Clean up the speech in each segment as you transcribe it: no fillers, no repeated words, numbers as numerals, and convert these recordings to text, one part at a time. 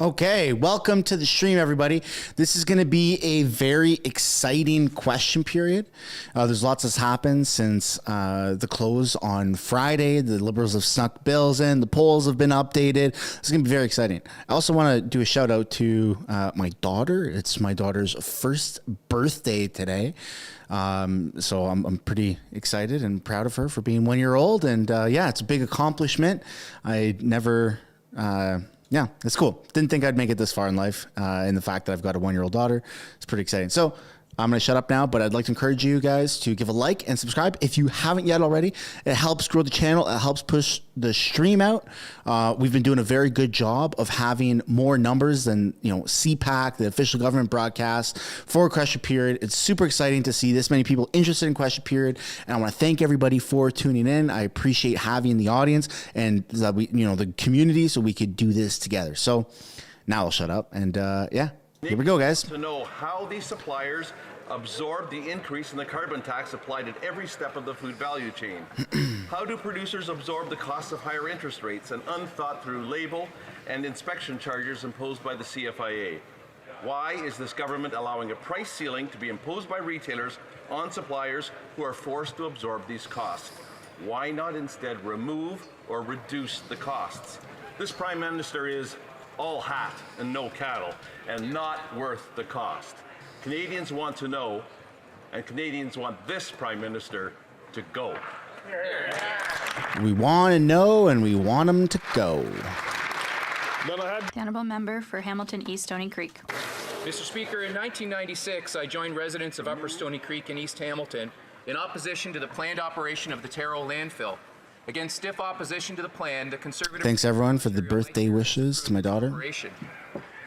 Okay, welcome to the stream, everybody. This is going to be a very exciting question period. There's lots that's happened since the close on Friday. The Liberals have snuck bills in. The polls have been updated. It's going to be very exciting. I also want to do a shout out to my daughter. It's my daughter's first birthday today. So I'm pretty excited and proud of her for being 1 year old. And yeah, it's a big accomplishment. I never... yeah, it's cool. Didn't think I'd make it this far in life. And the fact that I've got a 1 year old daughter, it's pretty exciting. So I'm going to shut up now, but I'd like to encourage you guys to give a like and subscribe if you haven't yet already. It helps grow the channel. It helps push the stream out. We've been doing a very good job of having more numbers than, CPAC, the official government broadcast for Question Period. It's super exciting to see this many people interested in Question Period. And I want to thank everybody for tuning in. I appreciate having the audience and the community so we could do this together. So now I'll shut up and yeah, here we go, guys. To know how these suppliers absorb the increase in the carbon tax applied at every step of the food value chain. How do producers absorb the cost of higher interest rates and unthought through label and inspection charges imposed by the CFIA? Why is this government allowing a price ceiling to be imposed by retailers on suppliers who are forced to absorb these costs? Why not instead remove or reduce the costs? This Prime Minister is all hat and no cattle and not worth the cost. Canadians want to know, and Canadians want this Prime Minister to go. We want to know, and we want them to go. The Honourable Member for Hamilton East Stony Creek. Mr. Speaker, in 1996, I joined residents of Upper Stony Creek in East Hamilton in opposition to the planned operation of the Terrell landfill. Against stiff opposition to the plan, the Conservative... Thanks, everyone, for the birthday wishes to my daughter.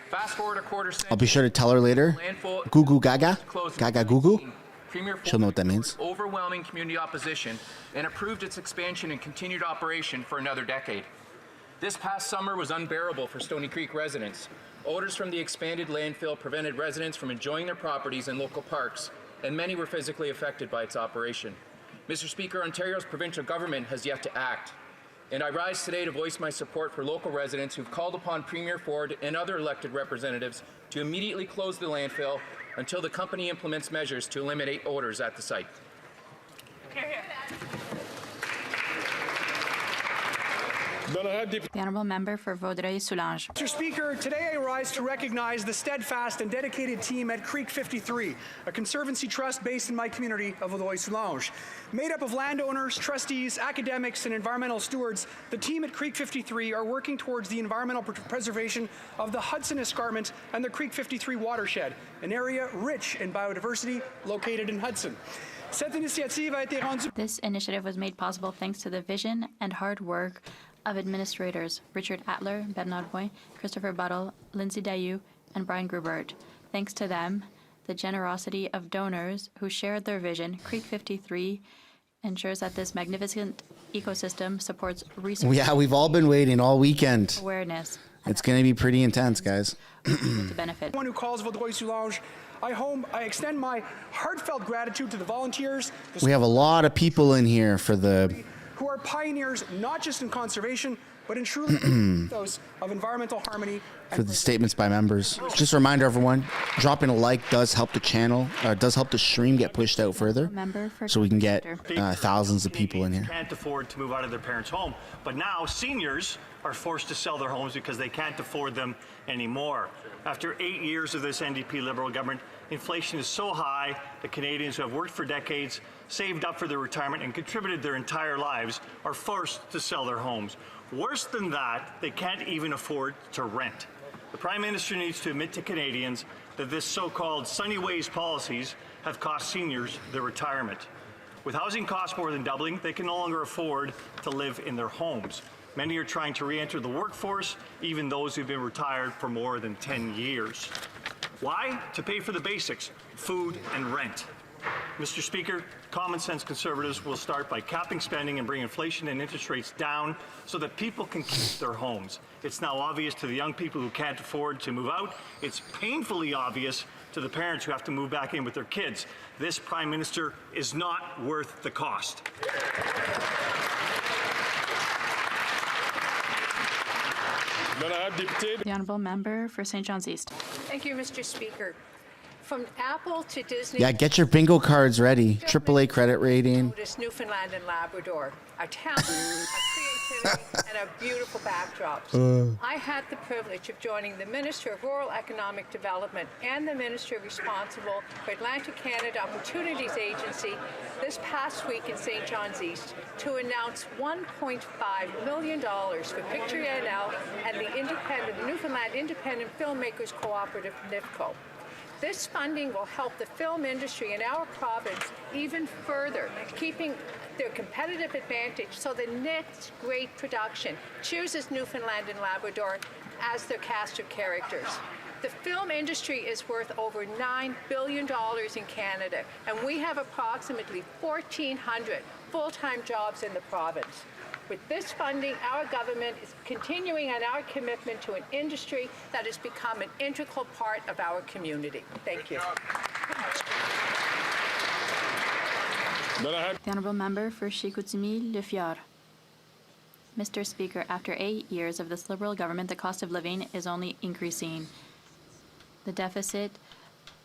Fast forward a quarter century. I'll be sure to tell her later. Goo goo gaga. Gaga goo goo. She'll know what that means. Overwhelming community opposition and approved its expansion and continued operation for another decade. This past summer was unbearable for Stony Creek residents. Odors from the expanded landfill prevented residents from enjoying their properties and local parks, and many were physically affected by its operation. Mr. Speaker, Ontario's provincial government has yet to act. And I rise today to voice my support for local residents who've called upon Premier Ford and other elected representatives to immediately close the landfill until the company implements measures to eliminate odors at the site. The Honourable Member for Vaudreuil-Soulanges. Mr. Speaker, today I rise to recognize the steadfast and dedicated team at Creek 53, a conservancy trust based in my community of Vaudreuil-Soulanges. Made up of landowners, trustees, academics, and environmental stewards, the team at Creek 53 are working towards the environmental preservation of the Hudson Escarpment and the Creek 53 watershed, an area rich in biodiversity located in Hudson. This initiative was made possible thanks to the vision and hard work of administrators Richard Atler, Bernard Boy, Christopher Buttle, Lindsay Dayu, and Brian Grubert. Thanks to them, the generosity of donors who shared their vision, Creek 53 ensures that this magnificent ecosystem supports research. Yeah, we've all been waiting all weekend. Awareness. It's going to be pretty intense, guys. To benefit. One who calls Vaudreuil-Soulanges. I extend my heartfelt gratitude to the volunteers. We have a lot of people in here for the... who are pioneers not just in conservation, but in truly those of environmental harmony. For the statements by members. Just a reminder, everyone, dropping a like does help the channel, does help the stream get pushed out further, so we can get thousands of people in here. Can't afford to move out of their parents' home, but now seniors are forced to sell their homes because they can't afford them anymore. After 8 years of this NDP Liberal government, inflation is so high that Canadians who have worked for decades, saved up for their retirement, and contributed their entire lives are forced to sell their homes. Worse than that, they can't even afford to rent. The Prime Minister needs to admit to Canadians that this so-called Sunny Ways policies have cost seniors their retirement. With housing costs more than doubling, they can no longer afford to live in their homes. Many are trying to re-enter the workforce, even those who've been retired for more than 10 years. Why? To pay for the basics, food and rent. Mr. Speaker, common sense Conservatives will start by capping spending and bring inflation and interest rates down so that people can keep their homes. It's now obvious to the young people who can't afford to move out. It's painfully obvious to the parents who have to move back in with their kids. This Prime Minister is not worth the cost. The Honourable Member for St. John's East. Thank you, Mr. Speaker. From Apple to Disney. Yeah, get your bingo cards ready. AAA credit rating. Notice Newfoundland and Labrador, a talent, a creativity, and a beautiful backdrop. I had the privilege of joining the Minister of Rural Economic Development and the Minister responsible for Atlantic Canada Opportunities Agency this past week in St. John's East to announce $1.5 million for Picture NL and the Newfoundland Independent Filmmakers Cooperative, NIFCO. This funding will help the film industry in our province even further, keeping their competitive advantage so the next great production chooses Newfoundland and Labrador as their cast of characters. The film industry is worth over $9 billion in Canada, and we have approximately 1,400 full-time jobs in the province. With this funding, our government is continuing on our commitment to an industry that has become an integral part of our community. Thank you. The Honourable Member for Chicoutimi-Le Mr. Speaker, after 8 years of this Liberal government, the cost of living is only increasing. The deficit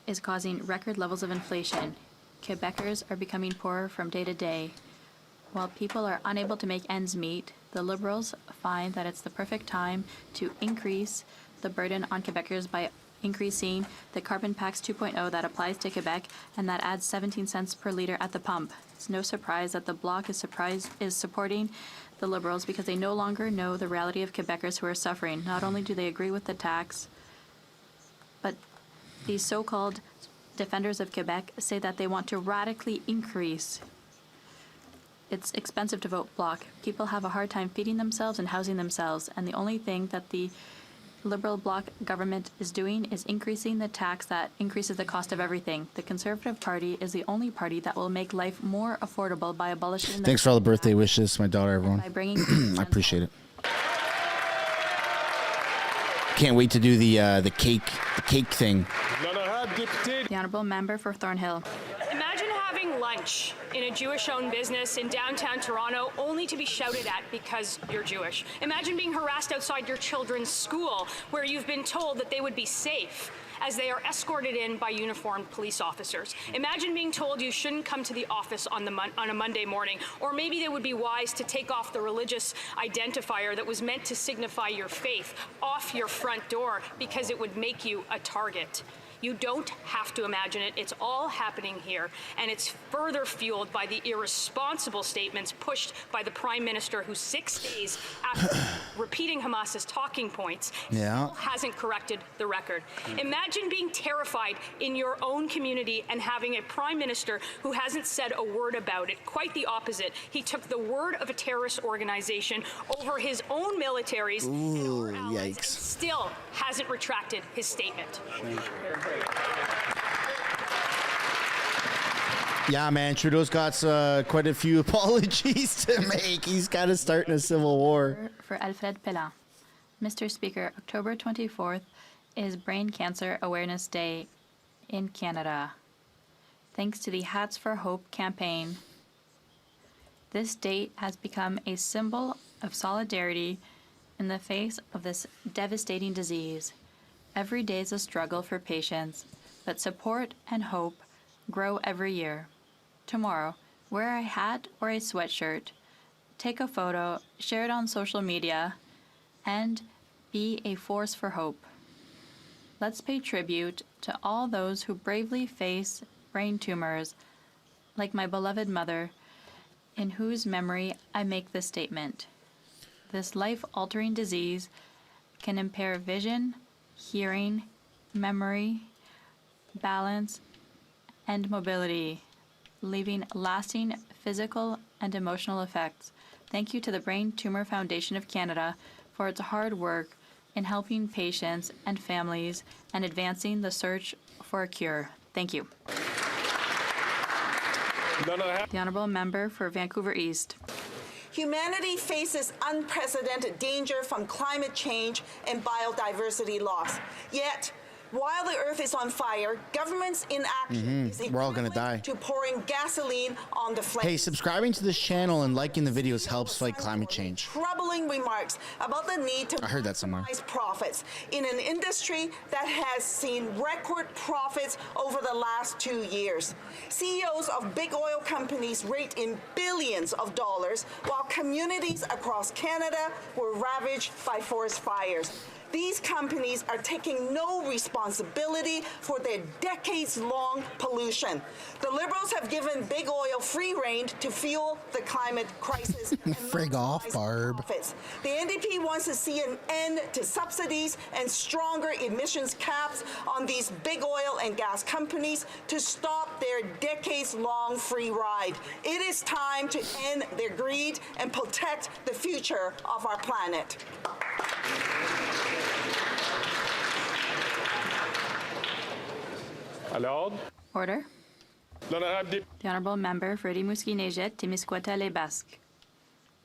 is causing record levels of inflation. Quebecers are becoming poorer from day to day. While people are unable to make ends meet, the Liberals find that it's the perfect time to increase the burden on Quebecers by increasing the carbon tax 2.0 that applies to Quebec and that adds 17 cents per litre at the pump. It's no surprise that the Bloc is supporting the Liberals because they no longer know the reality of Quebecers who are suffering. Not only do they agree with the tax, but these so-called defenders of Quebec say that they want to radically increase. It's expensive to vote Bloc. People have a hard time feeding themselves and housing themselves, and the only thing that the Liberal Bloc government is doing is increasing the tax that increases the cost of everything. The Conservative Party is the only party that will make life more affordable by abolishing. Thanks for all the birthday wishes, my daughter, everyone. By bringing I appreciate it. Can't wait to do the cake thing. The Honourable Member for Thornhill. Imagine having lunch in a Jewish-owned business in downtown Toronto only to be shouted at because you're Jewish. Imagine being harassed outside your children's school where you've been told that they would be safe as they are escorted in by uniformed police officers. Imagine being told you shouldn't come to the office on a Monday morning, or maybe it would be wise to take off the religious identifier that was meant to signify your faith off your front door because it would make you a target. You don't have to imagine it. It's all happening here, and it's further fueled by the irresponsible statements pushed by the Prime Minister, who 6 days after repeating Hamas's talking points hasn't corrected the record. Imagine being terrified in your own community and having a Prime Minister who hasn't said a word about it. Quite the opposite. He took the word of a terrorist organization over his own militaries and Yikes. still hasn't retracted his statement. Yeah, man, Trudeau's got quite a few apologies to make. He's kind of starting a civil war. For Alfred Pellan. Mr. Speaker, October 24th is Brain Cancer Awareness Day in Canada. Thanks to the Hats for Hope campaign, this date has become a symbol of solidarity in the face of this devastating disease. Every day is a struggle for patients, but support and hope grow every year. Tomorrow, wear a hat or a sweatshirt, take a photo, share it on social media, and be a force for hope. Let's pay tribute to all those who bravely face brain tumors, like my beloved mother, in whose memory I make this statement. This life-altering disease can impair vision, hearing, memory, balance, and mobility, leaving lasting physical and emotional effects. Thank you to the Brain Tumor Foundation of Canada for its hard work in helping patients and families and advancing the search for a cure. Thank you. The Honourable Member for Vancouver East. Humanity faces unprecedented danger from climate change and biodiversity loss. Yet, While the earth is on fire, government's inaction is We're all gonna equivalent die. to pouring gasoline on the flames. Hey, subscribing to this channel and liking the videos helps fight climate change. Troubling remarks about the need to I heard that somewhere. maximize profits in an industry that has seen record profits over the last 2 years. CEOs of big oil companies rate in billions of dollars, while communities across Canada were ravaged by forest fires. These companies are taking no responsibility for their decades-long pollution. The Liberals have given big oil free rein to fuel the climate crisis. and Frig off, maximize Barb. profits. The NDP wants to see an end to subsidies and stronger emissions caps on these big oil and gas companies to stop their decades-long free ride. It is time to end their greed and protect the future of our planet. Order. The Honourable Member for Rimouski-Neigette, Témiscouata-les-Basques.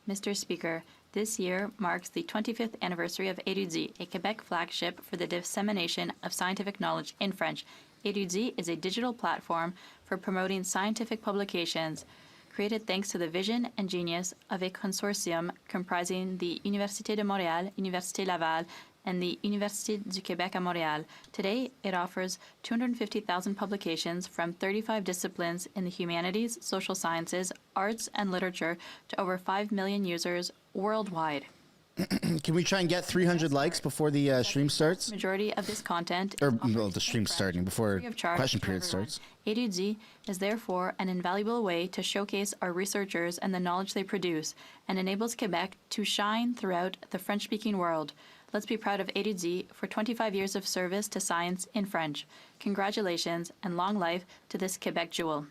Mr. Speaker, this year marks the 25th anniversary of Érudit, a Quebec flagship for the dissemination of scientific knowledge in French. Érudit is a digital platform for promoting scientific publications, created thanks to the vision and genius of a consortium comprising the Université de Montréal, Université Laval, and the Université du Québec à Montréal. Today, it offers 250,000 publications from 35 disciplines in the humanities, social sciences, arts, and literature to over 5 million users worldwide. Can we try and get 300 likes before the stream starts? Majority of this content Or, well, the stream's starting, before free of charge question to period everyone. starts. Érudit is therefore an invaluable way to showcase our researchers and the knowledge they produce, and enables Quebec to shine throughout the French-speaking world. Let's be proud of Érudit for 25 years of service to science in French. Congratulations and long life to this Quebec jewel.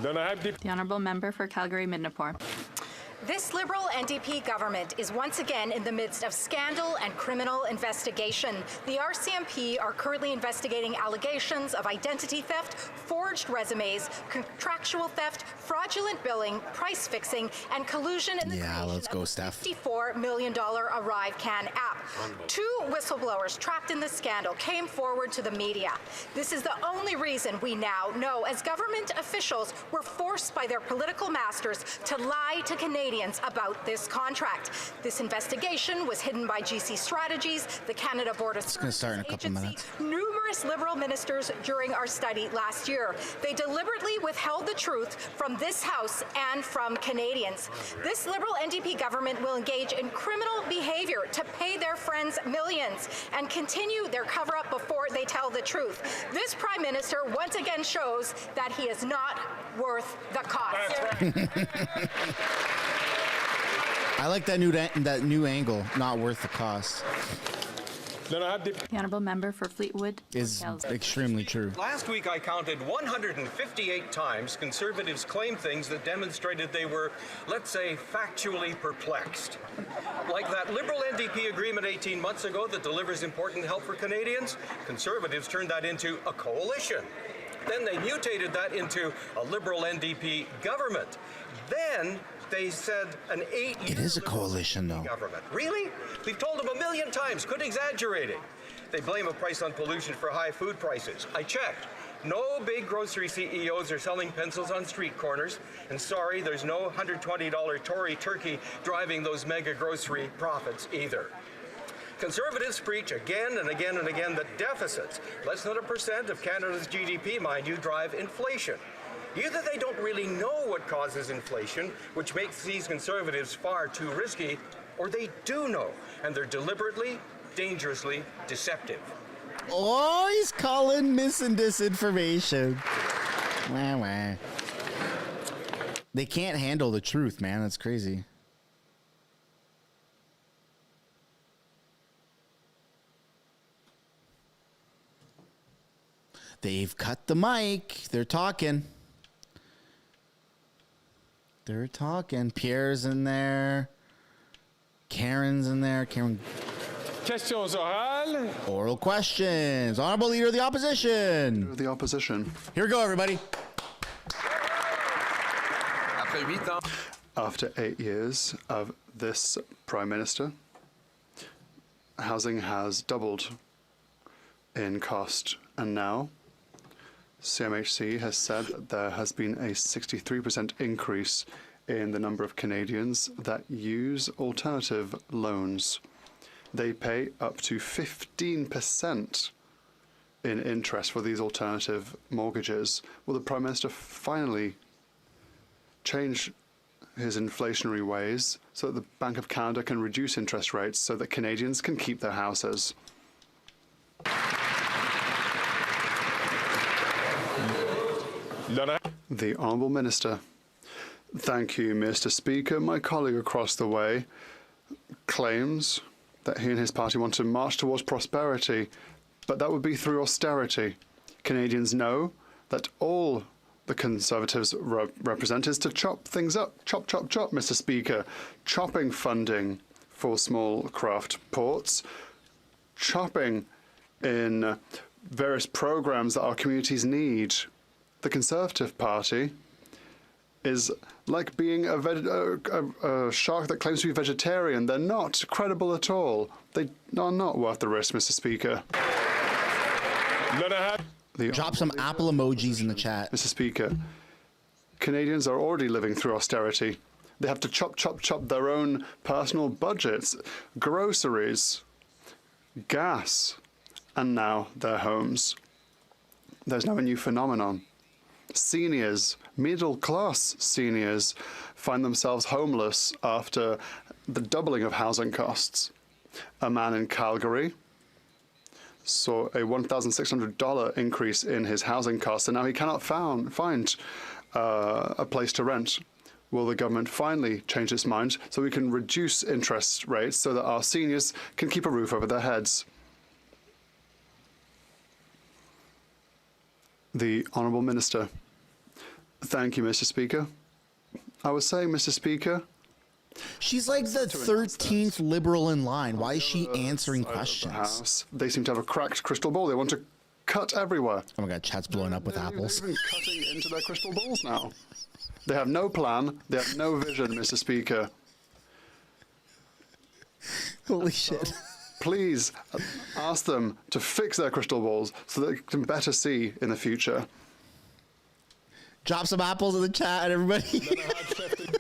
The Honourable Member for Calgary-Midnapore. This Liberal NDP government is once again in the midst of scandal and criminal investigation. The RCMP are currently investigating allegations of identity theft, forged resumes, contractual theft, fraudulent billing, price fixing, and collusion in the creation let's go, of Steph. the $54 million ArriveCan app. 2 whistleblowers trapped in the scandal came forward to the media. This is the only reason we now know, as government officials were forced by their political masters to lie to Canadians about this contract. This investigation was hidden by GC Strategies, the Canada Board of gonna start in a couple Agency, minutes. numerous Liberal ministers during our study last year. They deliberately withheld the truth from this House and from Canadians. This Liberal NDP government will engage in criminal behavior to pay their friends millions and continue their cover-up before they tell the truth. This Prime Minister once again shows that he is not worth the cost. I like that new angle, not worth the cost. The Honourable Member for Fleetwood Is Kells. extremely true. Last week I counted 158 times Conservatives claimed things that demonstrated they were, let's say, factually perplexed. Like that Liberal NDP agreement 18 months ago that delivers important help for Canadians, Conservatives turned that into a coalition. Then they mutated that into a Liberal NDP government. Then they said an 8-year It is a coalition, though. government. Really? We've told them a million times, quit exaggerating. They blame a price on pollution for high food prices. I checked. No big grocery CEOs are selling pencils on street corners. And sorry, there's no $120 Tory turkey driving those mega grocery profits either. Conservatives preach again and again and again that deficits, less than 1% of Canada's GDP, mind you, drive inflation. Either they don't really know what causes inflation, which makes these Conservatives far too risky, or they do know, and they're deliberately, dangerously deceptive. Oh, he's calling mis and disinformation. Wah, wah. They can't handle the truth, man. That's crazy. They've cut the mic. They're talking. They're talking. Pierre's in there. Karen's in there. Karen. Questions orales. Oral questions. Honorable Leader of the Opposition. The opposition. Here we go, everybody. After 8 years of this Prime Minister, housing has doubled in cost, and now CMHC has said that there has been a 63% increase in the number of Canadians that use alternative loans. They pay up to 15% in interest for these alternative mortgages. Will the Prime Minister finally change his inflationary ways so that the Bank of Canada can reduce interest rates so that Canadians can keep their houses? The Honourable Minister. Thank you, Mr. Speaker. My colleague across the way claims that he and his party want to march towards prosperity, but that would be through austerity. Canadians know that all the Conservatives represent is to chop things up. Chop, chop, chop, Mr. Speaker. Chopping funding for small craft ports, chopping in various programs that our communities need. The Conservative Party is like being a shark that claims to be vegetarian. They're not credible at all. They are not worth the risk, Mr. Speaker. Drop some apple emojis in the chat. Mr. Speaker, Canadians are already living through austerity. They have to chop, chop, chop their own personal budgets, groceries, gas, and now their homes. There's now a new phenomenon. Seniors, middle-class seniors, find themselves homeless after the doubling of housing costs. A man in Calgary saw a $1,600 increase in his housing costs, and now he cannot find a place to rent. Will the government finally change its mind so we can reduce interest rates so that our seniors can keep a roof over their heads? The Honourable Minister. Thank you, Mr. Speaker. I was saying, Mr. Speaker, she's like the 13th Liberal in line. Why is she answering questions? They seem to have a cracked crystal ball. They want to cut everywhere. Oh my God, chat's blowing up with apples. They're even cutting into their crystal balls now. They have no plan. They have no vision, Mr. Speaker. Holy shit. Please ask them to fix their crystal balls so that they can better see in the future. Drop some apples in the chat, everybody.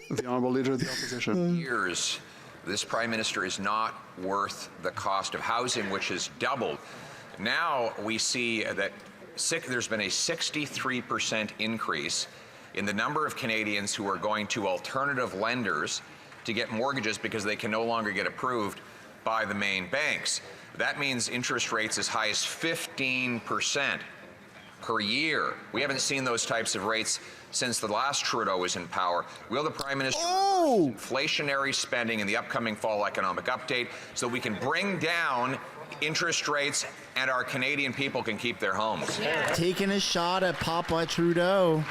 The Honourable Leader of the Opposition. Years, this Prime Minister is not worth the cost of housing, which has doubled. Now we see that there's been a 63% increase in the number of Canadians who are going to alternative lenders to get mortgages because they can no longer get approved by the main banks. That means interest rates as high as 15% per year. We haven't seen those types of rates since the last Trudeau was in power. Will the Prime Minister inflationary spending in the upcoming fall economic update so we can bring down interest rates and our Canadian people can keep their homes? Taking a shot at Papa Trudeau.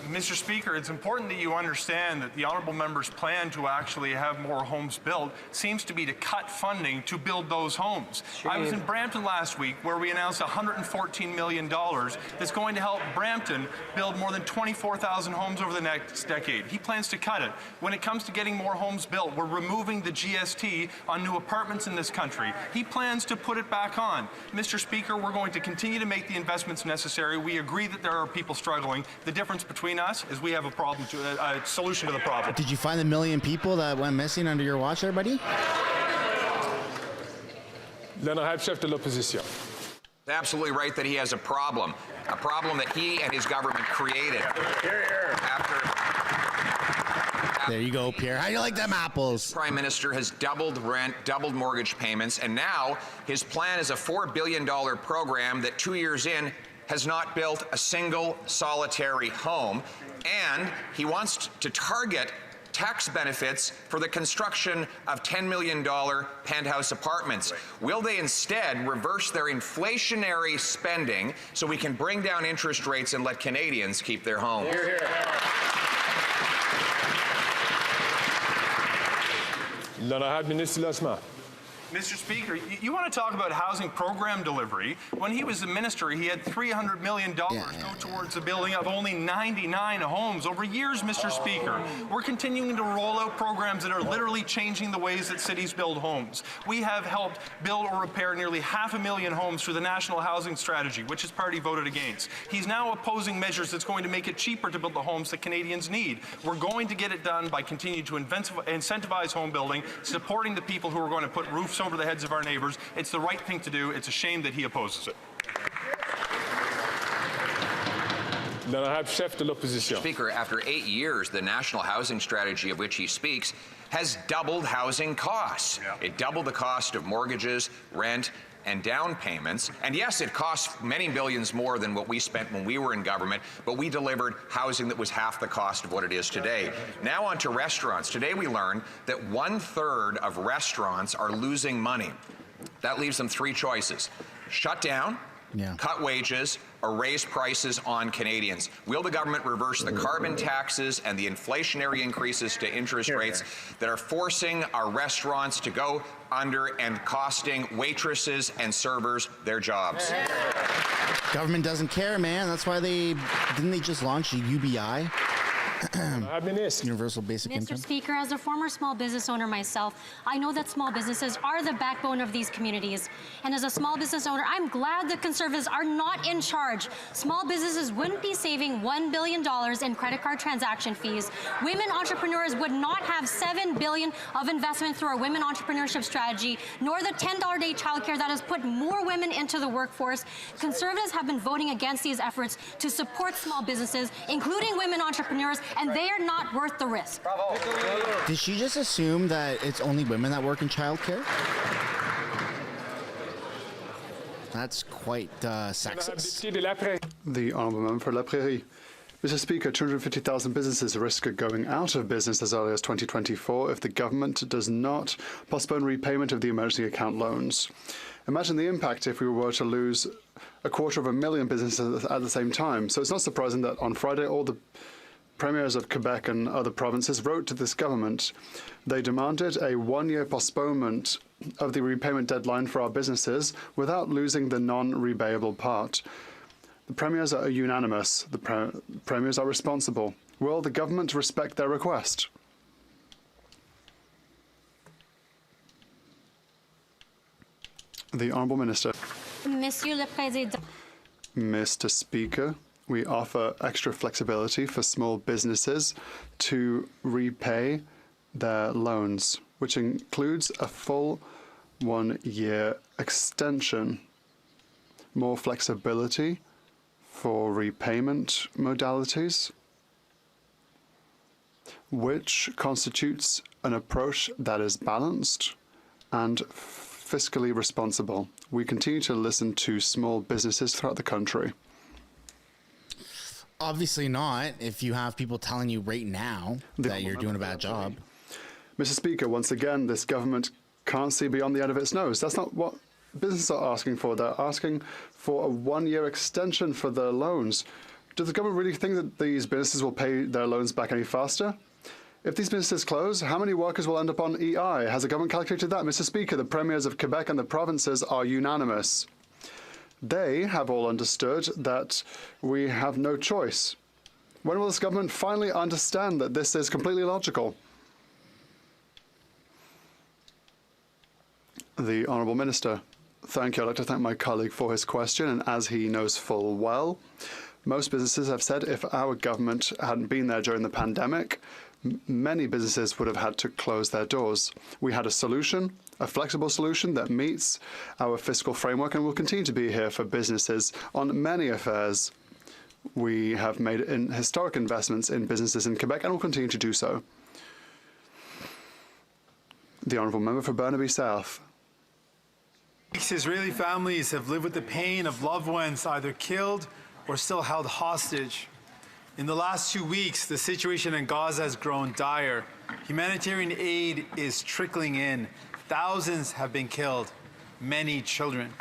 Mr. Speaker, it's important that you understand that the honourable member's plan to actually have more homes built seems to be to cut funding to build those homes. I was in Brampton last week where we announced $114 million that's going to help Brampton build more than 24,000 homes over the next decade. He plans to cut it. When it comes to getting more homes built, we're removing the GST on new apartments in this country. He plans to put it back on. Mr. Speaker, we're going to continue to make the investments necessary. We agree that there are people struggling. The difference between us is we have a problem, a solution to the problem. Did you find the million people that went missing under your watch, everybody? L'honorable chef de l'opposition. Absolutely right that he has a problem that he and his government created. There you go, Pierre. How do you like them apples? Prime Minister has doubled rent, doubled mortgage payments, and now his plan is a $4 billion program that 2 years in has not built a single solitary home, and he wants to target tax benefits for the construction of $10 million penthouse apartments. Will they instead reverse their inflationary spending so we can bring down interest rates and let Canadians keep their homes? Hear, hear. L'honorable ministre du Logement. Mr. Speaker, you want to talk about housing program delivery. When he was the minister, he had $300 million go towards the building of only 99 homes over years, Mr. Speaker. We're continuing to roll out programs that are literally changing the ways that cities build homes. We have helped build or repair nearly 500,000 homes through the National Housing Strategy, which his party voted against. He's now opposing measures that's going to make it cheaper to build the homes that Canadians need. We're going to get it done by continuing to incentivize home building, supporting the people who are going to put roofs over the heads of our neighbours. It's the right thing to do. It's a shame that he opposes it. Speaker, after 8 years, the National Housing Strategy of which he speaks has doubled housing costs. It doubled the cost of mortgages, rent, and down payments. And yes, it costs many billions more than what we spent when we were in government, but we delivered housing that was half the cost of what it is today. Now on to restaurants. Today we learned that 1/3 of restaurants are losing money. That leaves them 3 choices: shut down, cut wages, or raise prices on Canadians. Will the government reverse the carbon taxes and the inflationary increases to interest rates that are forcing our restaurants to go under and costing waitresses and servers their jobs? Government doesn't care, man. That's why didn't they just launch a UBI? Universal Basic Income. Mr. Speaker, as a former small business owner myself, I know that small businesses are the backbone of these communities. And as a small business owner, I'm glad the Conservatives are not in charge. Small businesses wouldn't be saving $1 billion in credit card transaction fees. Women entrepreneurs would not have $7 billion of investment through our women entrepreneurship strategy, nor the $10 day childcare that has put more women into the workforce. Conservatives have been voting against these efforts to support small businesses, including women entrepreneurs, and they are not worth the risk. Bravo. Did she just assume that it's only women that work in childcare? That's quite sexist. The Honourable Member for La Prairie. Mr. Speaker, 250,000 businesses risk going out of business as early as 2024 if the government does not postpone repayment of the emergency account loans. Imagine the impact if we were to lose 250,000 businesses at the same time. So it's not surprising that on Friday all the premiers of Quebec and other provinces wrote to this government. They demanded a 1-year postponement of the repayment deadline for our businesses without losing the non-repayable part. The premiers are unanimous. The premiers are responsible. Will the government respect their request? The Honourable Minister. Monsieur le Président. Mr. Speaker, we offer extra flexibility for small businesses to repay their loans, which includes a full 1-year extension, more flexibility for repayment modalities, which constitutes an approach that is balanced and fiscally responsible. We continue to listen to small businesses throughout the country. Obviously not, if you have people telling you right now that you're doing a bad job. Mr. Speaker, once again, this government can't see beyond the end of its nose. That's not what businesses are asking for. They're asking for a 1-year extension for their loans. Does the government really think that these businesses will pay their loans back any faster? If these businesses close, how many workers will end up on EI? Has the government calculated that? Mr. Speaker, the premiers of Quebec and the provinces are unanimous. They have all understood that we have no choice. When will this government finally understand that this is completely logical? The Honourable Minister. Thank you. I'd like to thank my colleague for his question, and as he knows full well, most businesses have said if our government hadn't been there during the pandemic, many businesses would have had to close their doors. We had a solution, a flexible solution that meets our fiscal framework and will continue to be here for businesses on many affairs. We have made historic investments in businesses in Quebec and will continue to do so. The Honourable Member for Burnaby South. Israeli families have lived with the pain of loved ones either killed or still held hostage. In the last 2 weeks, the situation in Gaza has grown dire. Humanitarian aid is trickling in. Thousands have been killed, many children.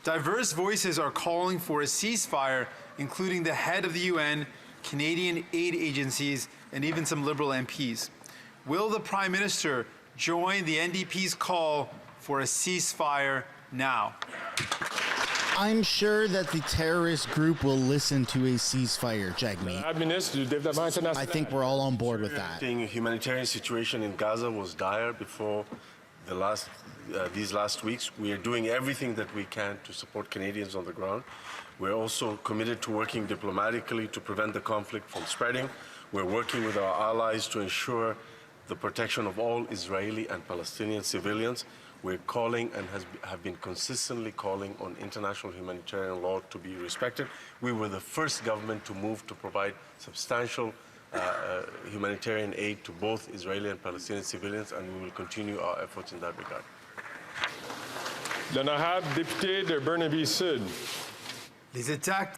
Diverse voices are calling for a ceasefire, including the head of the UN, Canadian aid agencies, and even some Liberal MPs. Will the Prime Minister join the NDP's call for a ceasefire now. I'm sure that the terrorist group will listen to a ceasefire, Jagmeet. I think we're all on board with that. The humanitarian situation in Gaza was dire before these last weeks. We are doing everything that we can to support Canadians on the ground. We're also committed to working diplomatically to prevent the conflict from spreading. We're working with our allies to ensure the protection of all Israeli and Palestinian civilians. We're calling and have been consistently calling on international humanitarian law to be respected. We were the first government to move to provide substantial humanitarian aid to both Israeli and Palestinian civilians, and we will continue our efforts in that regard. L'honorable député de Burnaby-Sud. Les attaques.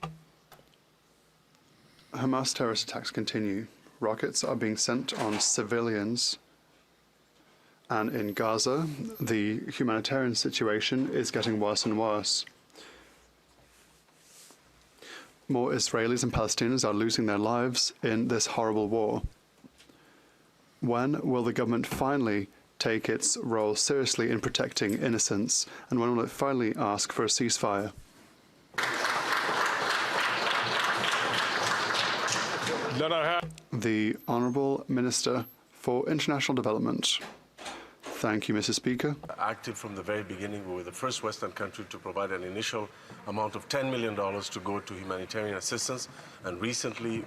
Hamas terrorist attacks continue. Rockets are being sent on civilians. And in Gaza, the humanitarian situation is getting worse and worse. More Israelis and Palestinians are losing their lives in this horrible war. When will the government finally take its role seriously in protecting innocents? And when will it finally ask for a ceasefire? The Honourable Minister for International Development. Thank you, Mr. Speaker. Active from the very beginning, we were the first Western country to provide an initial amount of $10 million to go to humanitarian assistance, and recently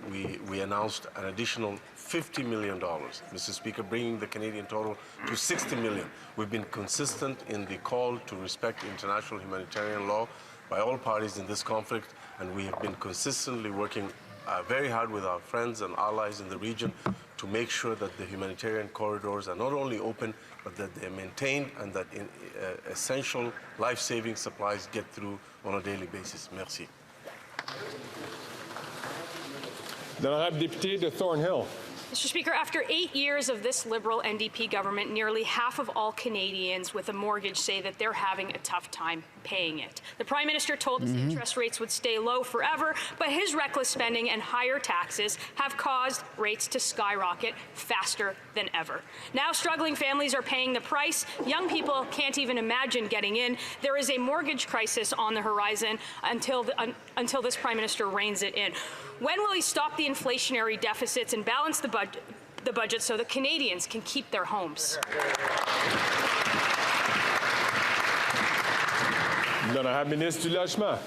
we announced an additional $50 million, Mr. Speaker, bringing the Canadian total to $60 million. We've been consistent in the call to respect international humanitarian law by all parties in this conflict, and we have been consistently working very hard with our friends and allies in the region to make sure that the humanitarian corridors are not only open, but that they're maintained and that essential life-saving supplies get through on a daily basis. Merci. L'honorable député de Thornhill. Mr. Speaker, after 8 years of this Liberal NDP government, nearly half of all Canadians with a mortgage say that they're having a tough time paying it. The Prime Minister told us the interest rates would stay low forever, but his reckless spending and higher taxes have caused rates to skyrocket faster than ever. Now struggling families are paying the price. Young people can't even imagine getting in. There is a mortgage crisis on the horizon until this Prime Minister reins it in. When will he stop the inflationary deficits and balance the budget so that Canadians can keep their homes? L'honorable ministre du Logement.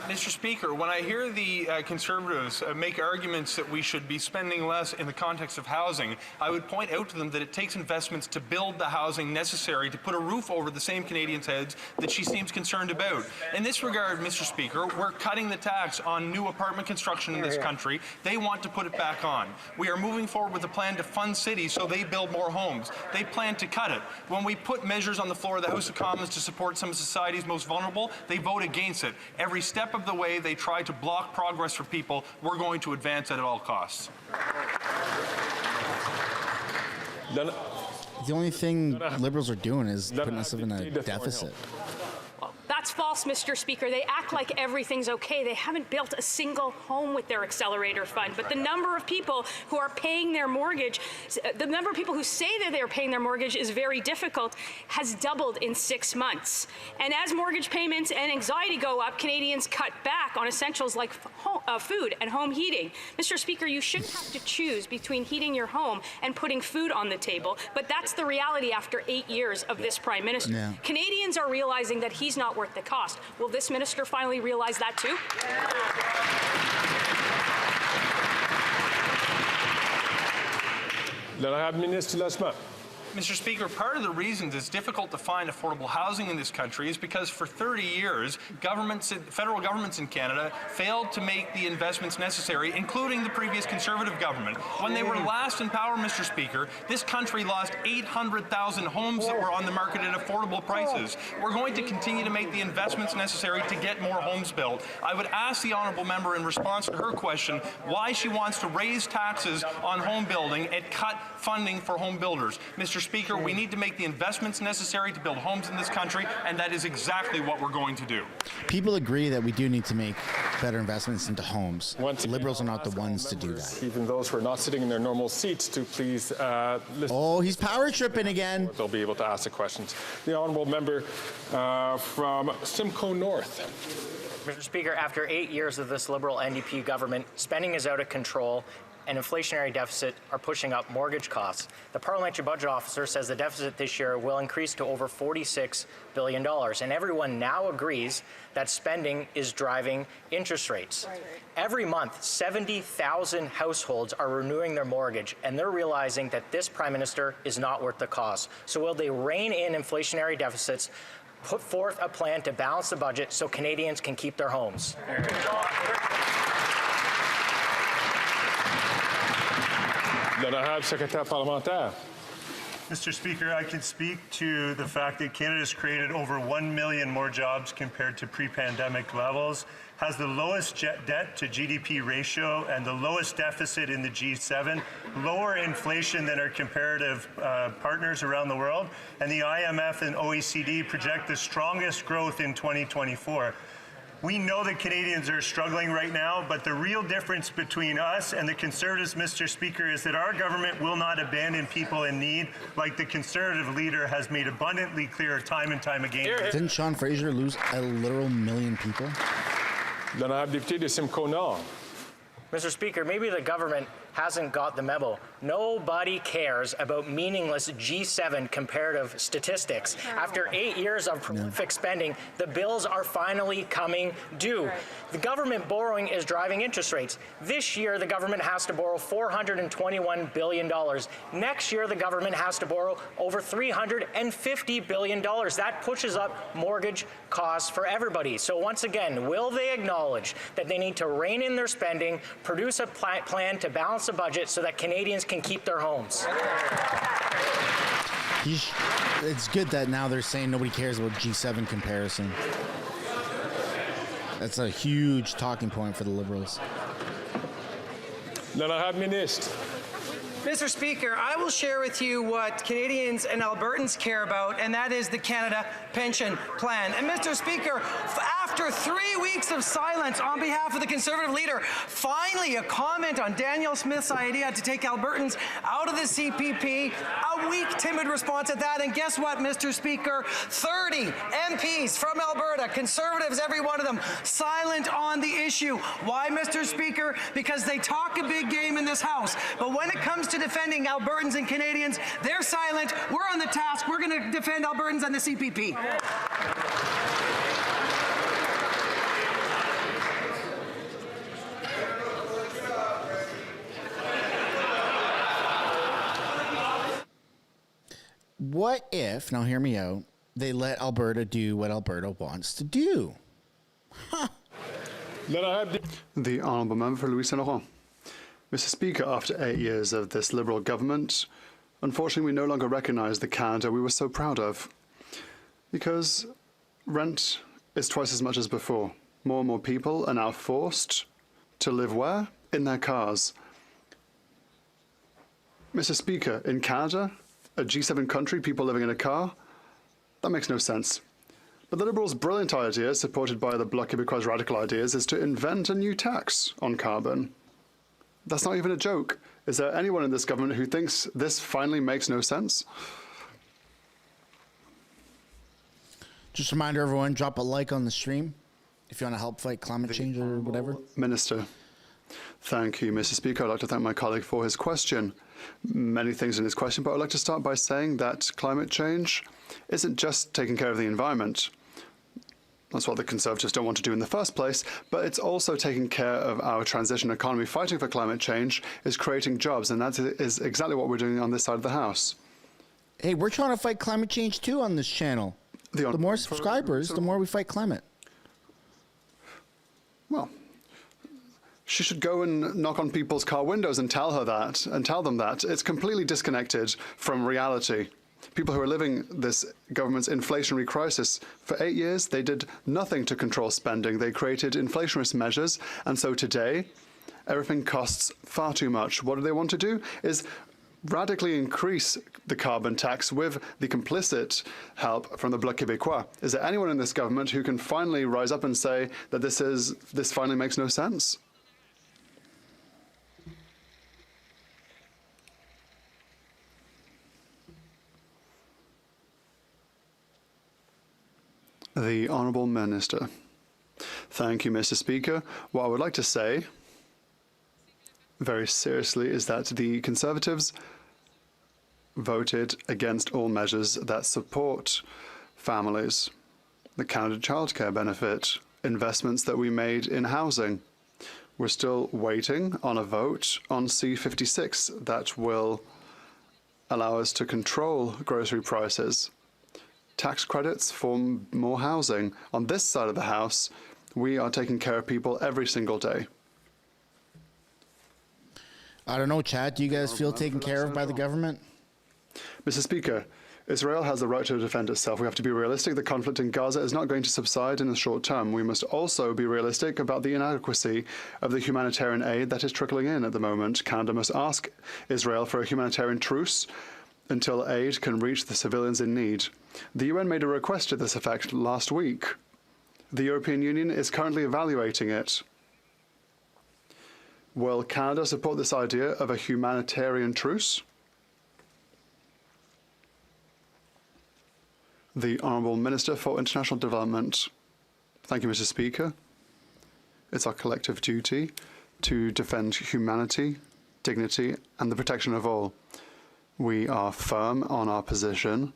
Mr. Speaker, when I hear the Conservatives make arguments that we should be spending less in the context of housing, I would point out to them that it takes investments to build the housing necessary to put a roof over the same Canadians' heads that she seems concerned about. In this regard, Mr. Speaker, we're cutting the tax on new apartment construction in this country. They want to put it back on. We are moving forward with a plan to fund cities so they build more homes. They plan to cut it. When we put measures on the floor of the House of Commons to support some of society's most vulnerable, they vote against it. Every step of the way they try to block progress for people, we're going to advance it at all costs. The only thing Liberals are doing is putting us in a deficit. That's false, Mr. Speaker. They act like everything's okay. They haven't built a single home with their accelerator fund. But the number of people who are paying their mortgage, the number of people who say that they're paying their mortgage is very difficult, has doubled in 6 months. And as mortgage payments and anxiety go up, Canadians cut back on essentials like food and home heating. Mr. Speaker, you shouldn't have to choose between heating your home and putting food on the table. But that's the reality after 8 years of this Prime Minister. Yeah. Canadians are realizing that he's not worth the cost. Will this minister finally realize that too? L'honorable ministre du Logement. Mr. Speaker, part of the reasons it's difficult to find affordable housing in this country is because for 30 years, federal governments in Canada failed to make the investments necessary, including the previous Conservative government. When they were last in power, Mr. Speaker, this country lost 800,000 homes that were on the market at affordable prices. We're going to continue to make the investments necessary to get more homes built. I would ask the honourable member in response to her question why she wants to raise taxes on home building and cut funding for home builders. Mr. Mr. Speaker, we need to make the investments necessary to build homes in this country, and that is exactly what we're going to do. People agree that we do need to make better investments into homes. Liberals are not the ones to do that. Even those who are not sitting in their normal seats to please listen. Oh, he's power tripping again. They'll be able to ask the questions. The honourable member from Simcoe North. Mr. Speaker, after 8 years of this Liberal NDP government, spending is out of control and inflationary deficit are pushing up mortgage costs. The Parliamentary Budget Officer says the deficit this year will increase to over $46 billion, and everyone now agrees that spending is driving interest rates. Every month, 70,000 households are renewing their mortgage, and they're realizing that this Prime Minister is not worth the cost. So will they rein in inflationary deficits, put forth a plan to balance the budget so Canadians can keep their homes? L'honorable secrétaire parlementaire. Mr. Speaker, I can speak to the fact that Canada has created over 1 million more jobs compared to pre-pandemic levels, has the lowest debt to GDP ratio and the lowest deficit in the G7, lower inflation than our comparative partners around the world, and the IMF and OECD project the strongest growth in 2024. We know that Canadians are struggling right now, but the real difference between us and the Conservatives, Mr. Speaker, is that our government will not abandon people in need, like the Conservative leader has made abundantly clear time and time again. Didn't Sean Fraser lose a literal million people? L'honorable député de Simcoe Nord. Mr. Speaker, maybe the government hasn't got the memo. Nobody cares about meaningless G7 comparative statistics. After 8 years of prolific spending, the bills are finally coming due. The government borrowing is driving interest rates. This year, the government has to borrow $421 billion. Next year, the government has to borrow over $350 billion. That pushes up mortgage costs for everybody. So once again, will they acknowledge that they need to rein in their spending, produce a plan to balance the budget so that Canadians can keep their homes? It's good that now they're saying nobody cares about G7 comparison. That's a huge talking point for the Liberals. L'honorable ministre. Mr. Speaker, I will share with you what Canadians and Albertans care about, and that is the Canada Pension Plan. And Mr. Speaker, after 3 weeks of silence on behalf of the Conservative leader, finally a comment on Danielle Smith's idea to take Albertans out of the CPP, a weak, timid response at that. And guess what, Mr. Speaker? 30 MPs from Alberta, Conservatives, every one of them, silent on the issue. Why, Mr. Speaker? Because they talk a big game in this House, but when it comes to defending Albertans and Canadians, they're silent. We're on the task. We're going to defend Albertans and the CPP. What if, now hear me out, they let Alberta do what Alberta wants to do? Huh. The honourable member for Louis Saint-Laurent. Mr. Speaker, after 8 years of this Liberal government, unfortunately we no longer recognise the Canada we were so proud of. Because rent is twice as much as before. More and more people are now forced to live where? In their cars. Mr. Speaker, in Canada, a G7 country, people living in a car? That makes no sense. But the Liberals' brilliant idea, supported by the Bloc Québécois' radical ideas, is to invent a new tax on carbon. That's not even a joke. Is there anyone in this government who thinks this finally makes no sense? Just a reminder, everyone, drop a like on the stream if you want to help fight climate change or whatever. Minister. Thank you, Mr. Speaker. I'd like to thank my colleague for his question. Many things in his question, but I'd like to start by saying that climate change isn't just taking care of the environment. That's what the Conservatives don't want to do in the first place, but it's also taking care of our transition economy. Fighting for climate change is creating jobs, and that is exactly what we're doing on this side of the House. Hey, we're trying to fight climate change too on this channel. The more subscribers, the more we fight climate. Well, she should go and knock on people's car windows and tell them that. It's completely disconnected from reality. People who are living this government's inflationary crisis, for 8 years, they did nothing to control spending. They created inflationist measures, and so today, everything costs far too much. What do they want to do is radically increase the carbon tax with the complicit help from the Bloc Québécois? Is there anyone in this government who can finally rise up and say that this finally makes no sense? The Honourable Minister. Thank you, Mr. Speaker. What I would like to say, very seriously, is that the Conservatives voted against all measures that support families, the Canada Childcare Benefit, investments that we made in housing. We're still waiting on a vote on C56 that will allow us to control grocery prices. Tax credits for more housing. On this side of the House, we are taking care of people every single day. I don't know, Chad. Do you guys feel taken care of by the government? Mr. Speaker, Israel has the right to defend itself. We have to be realistic. The conflict in Gaza is not going to subside in the short term. We must also be realistic about the inadequacy of the humanitarian aid that is trickling in at the moment. Canada must ask Israel for a humanitarian truce until aid can reach the civilians in need. The UN made a request to this effect last week. The European Union is currently evaluating it. Will Canada support this idea of a humanitarian truce? The Honourable Minister for International Development. Thank you, Mr. Speaker. It's our collective duty to defend humanity, dignity, and the protection of all. We are firm on our position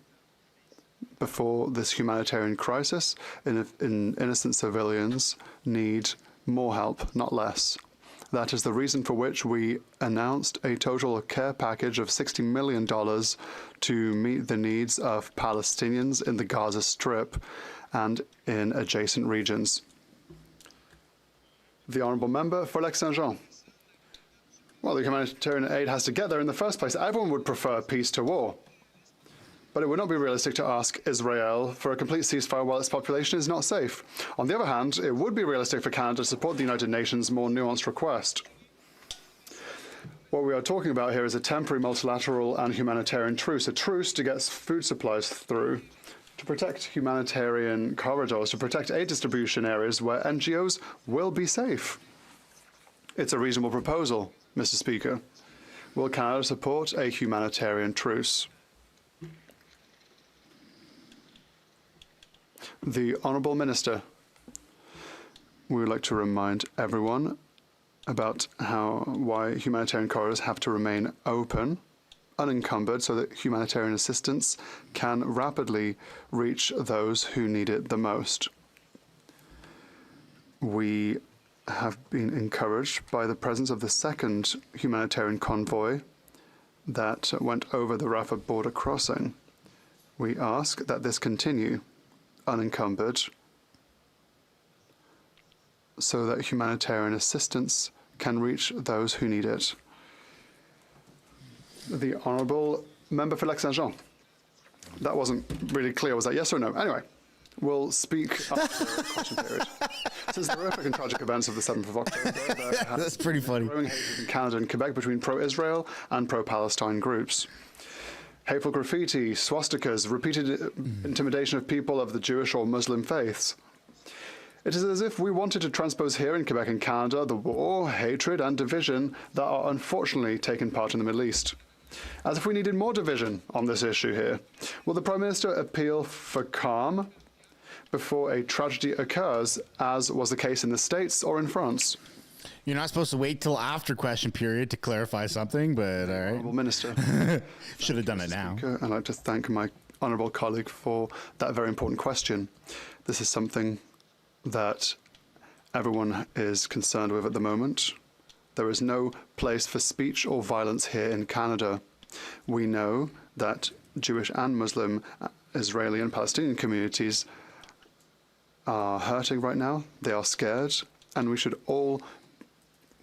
before this humanitarian crisis. Innocent civilians need more help, not less. That is the reason for which we announced a total care package of $60 million to meet the needs of Palestinians in the Gaza Strip and in adjacent regions. The Honourable Member for Lac-Saint-Jean. Well, the humanitarian aid has to get there in the first place. Everyone would prefer peace to war. But it would not be realistic to ask Israel for a complete ceasefire while its population is not safe. On the other hand, it would be realistic for Canada to support the United Nations' more nuanced request. What we are talking about here is a temporary multilateral and humanitarian truce, a truce to get food supplies through, to protect humanitarian corridors, to protect aid distribution areas where NGOs will be safe. It's a reasonable proposal, Mr. Speaker. Will Canada support a humanitarian truce? The Honourable Minister. We would like to remind everyone about why humanitarian corridors have to remain open, unencumbered, so that humanitarian assistance can rapidly reach those who need it the most. We have been encouraged by the presence of the second humanitarian convoy that went over the Rafah border crossing. We ask that this continue unencumbered so that humanitarian assistance can reach those who need it. The Honourable Member for Lac-Saint-Jean. That wasn't really clear. Was that yes or no? Anyway, we'll speak after the question period. Since the horrific and tragic events of the 7th of October, that's pretty funny. Growing hatred in Canada and Quebec between pro-Israel and pro-Palestine groups. Hateful graffiti, swastikas, repeated intimidation of people of the Jewish or Muslim faiths. It is as if we wanted to transpose here in Quebec and Canada the war, hatred, and division that are unfortunately taking part in the Middle East. As if we needed more division on this issue here. Will the Prime Minister appeal for calm before a tragedy occurs, as was the case in the States or in France? You're not supposed to wait till after question period to clarify something, but all right. Honourable Minister. Should have done it now. Speaker, I'd like to thank my honourable colleague for that very important question. This is something that everyone is concerned with at the moment. There is no place for speech or violence here in Canada. We know that Jewish and Muslim, Israeli and Palestinian communities are hurting right now. They are scared, and we should all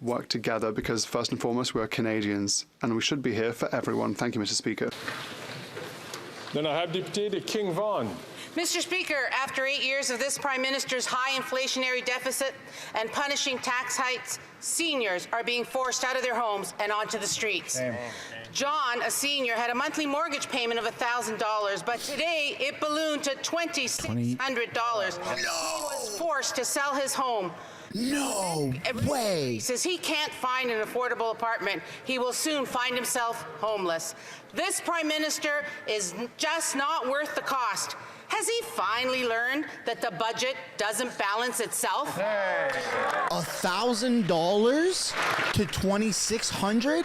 work together because, first and foremost, we are Canadians, and we should be here for everyone. Thank you, Mr. Speaker. Then I have Deputy King Vaughan. Mr. Speaker, after 8 years of this Prime Minister's high inflationary deficit and punishing tax hikes, seniors are being forced out of their homes and onto the streets. John, a senior, had a monthly mortgage payment of $1,000, but today it ballooned to $2,600. He was forced to sell his home. No way. He says he can't find an affordable apartment. He will soon find himself homeless. This Prime Minister is just not worth the cost. Has he finally learned that the budget doesn't balance itself? $1,000 to $2,600?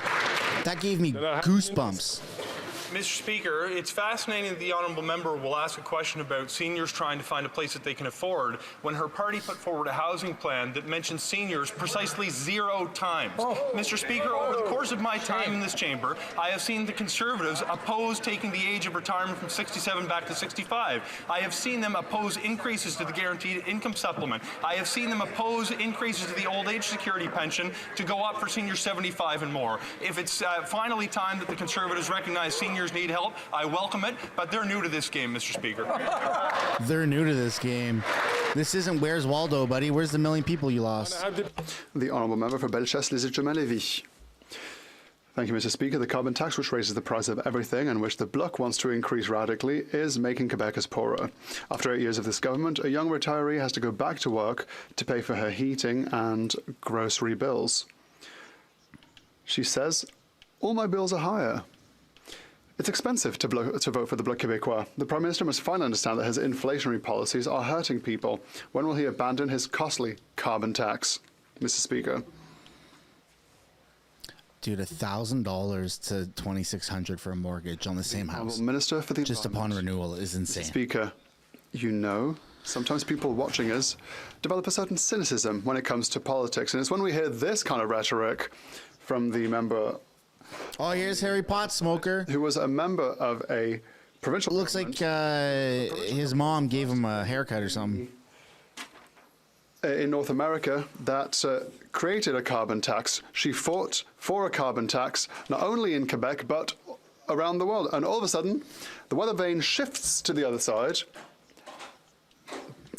That gave me goosebumps. Mr. Speaker, it's fascinating that the honourable member will ask a question about seniors trying to find a place that they can afford when her party put forward a housing plan that mentions seniors precisely 0 times. Mr. Speaker, over the course of my time in this chamber, I have seen the Conservatives oppose taking the age of retirement from 67 back to 65. I have seen them oppose increases to the guaranteed income supplement. I have seen them oppose increases to the old age security pension to go up for seniors 75 and more. If it's finally time that the Conservatives recognize seniors need help, I welcome it, but they're new to this game, Mr. Speaker. They're new to this game. This isn't Where's Waldo, buddy. Where's the million people you lost? The Honourable Member for Bellechasse-les-Lévis. Thank you, Mr. Speaker. The carbon tax, which raises the price of everything and which the Bloc wants to increase radically, is making Quebecers poorer. After 8 years of this government, a young retiree has to go back to work to pay for her heating and grocery bills. She says, all my bills are higher. It's expensive to vote for the Bloc Québécois. The Prime Minister must finally understand that his inflationary policies are hurting people. When will he abandon his costly carbon tax, Mr. Speaker? Dude, $1,000 to $2,600 for a mortgage on the same house. Minister for the just upon renewal is insane. Mr. Speaker, you know, sometimes people watching us develop a certain cynicism when it comes to politics, and it's when we hear this kind of rhetoric from the member. Oh, here's Harry Pot Smoker, who was a member of a provincial. Looks like his mom gave him a haircut or something. In North America, that created a carbon tax. She fought for a carbon tax, not only in Quebec, but around the world. And all of a sudden, the weather vane shifts to the other side,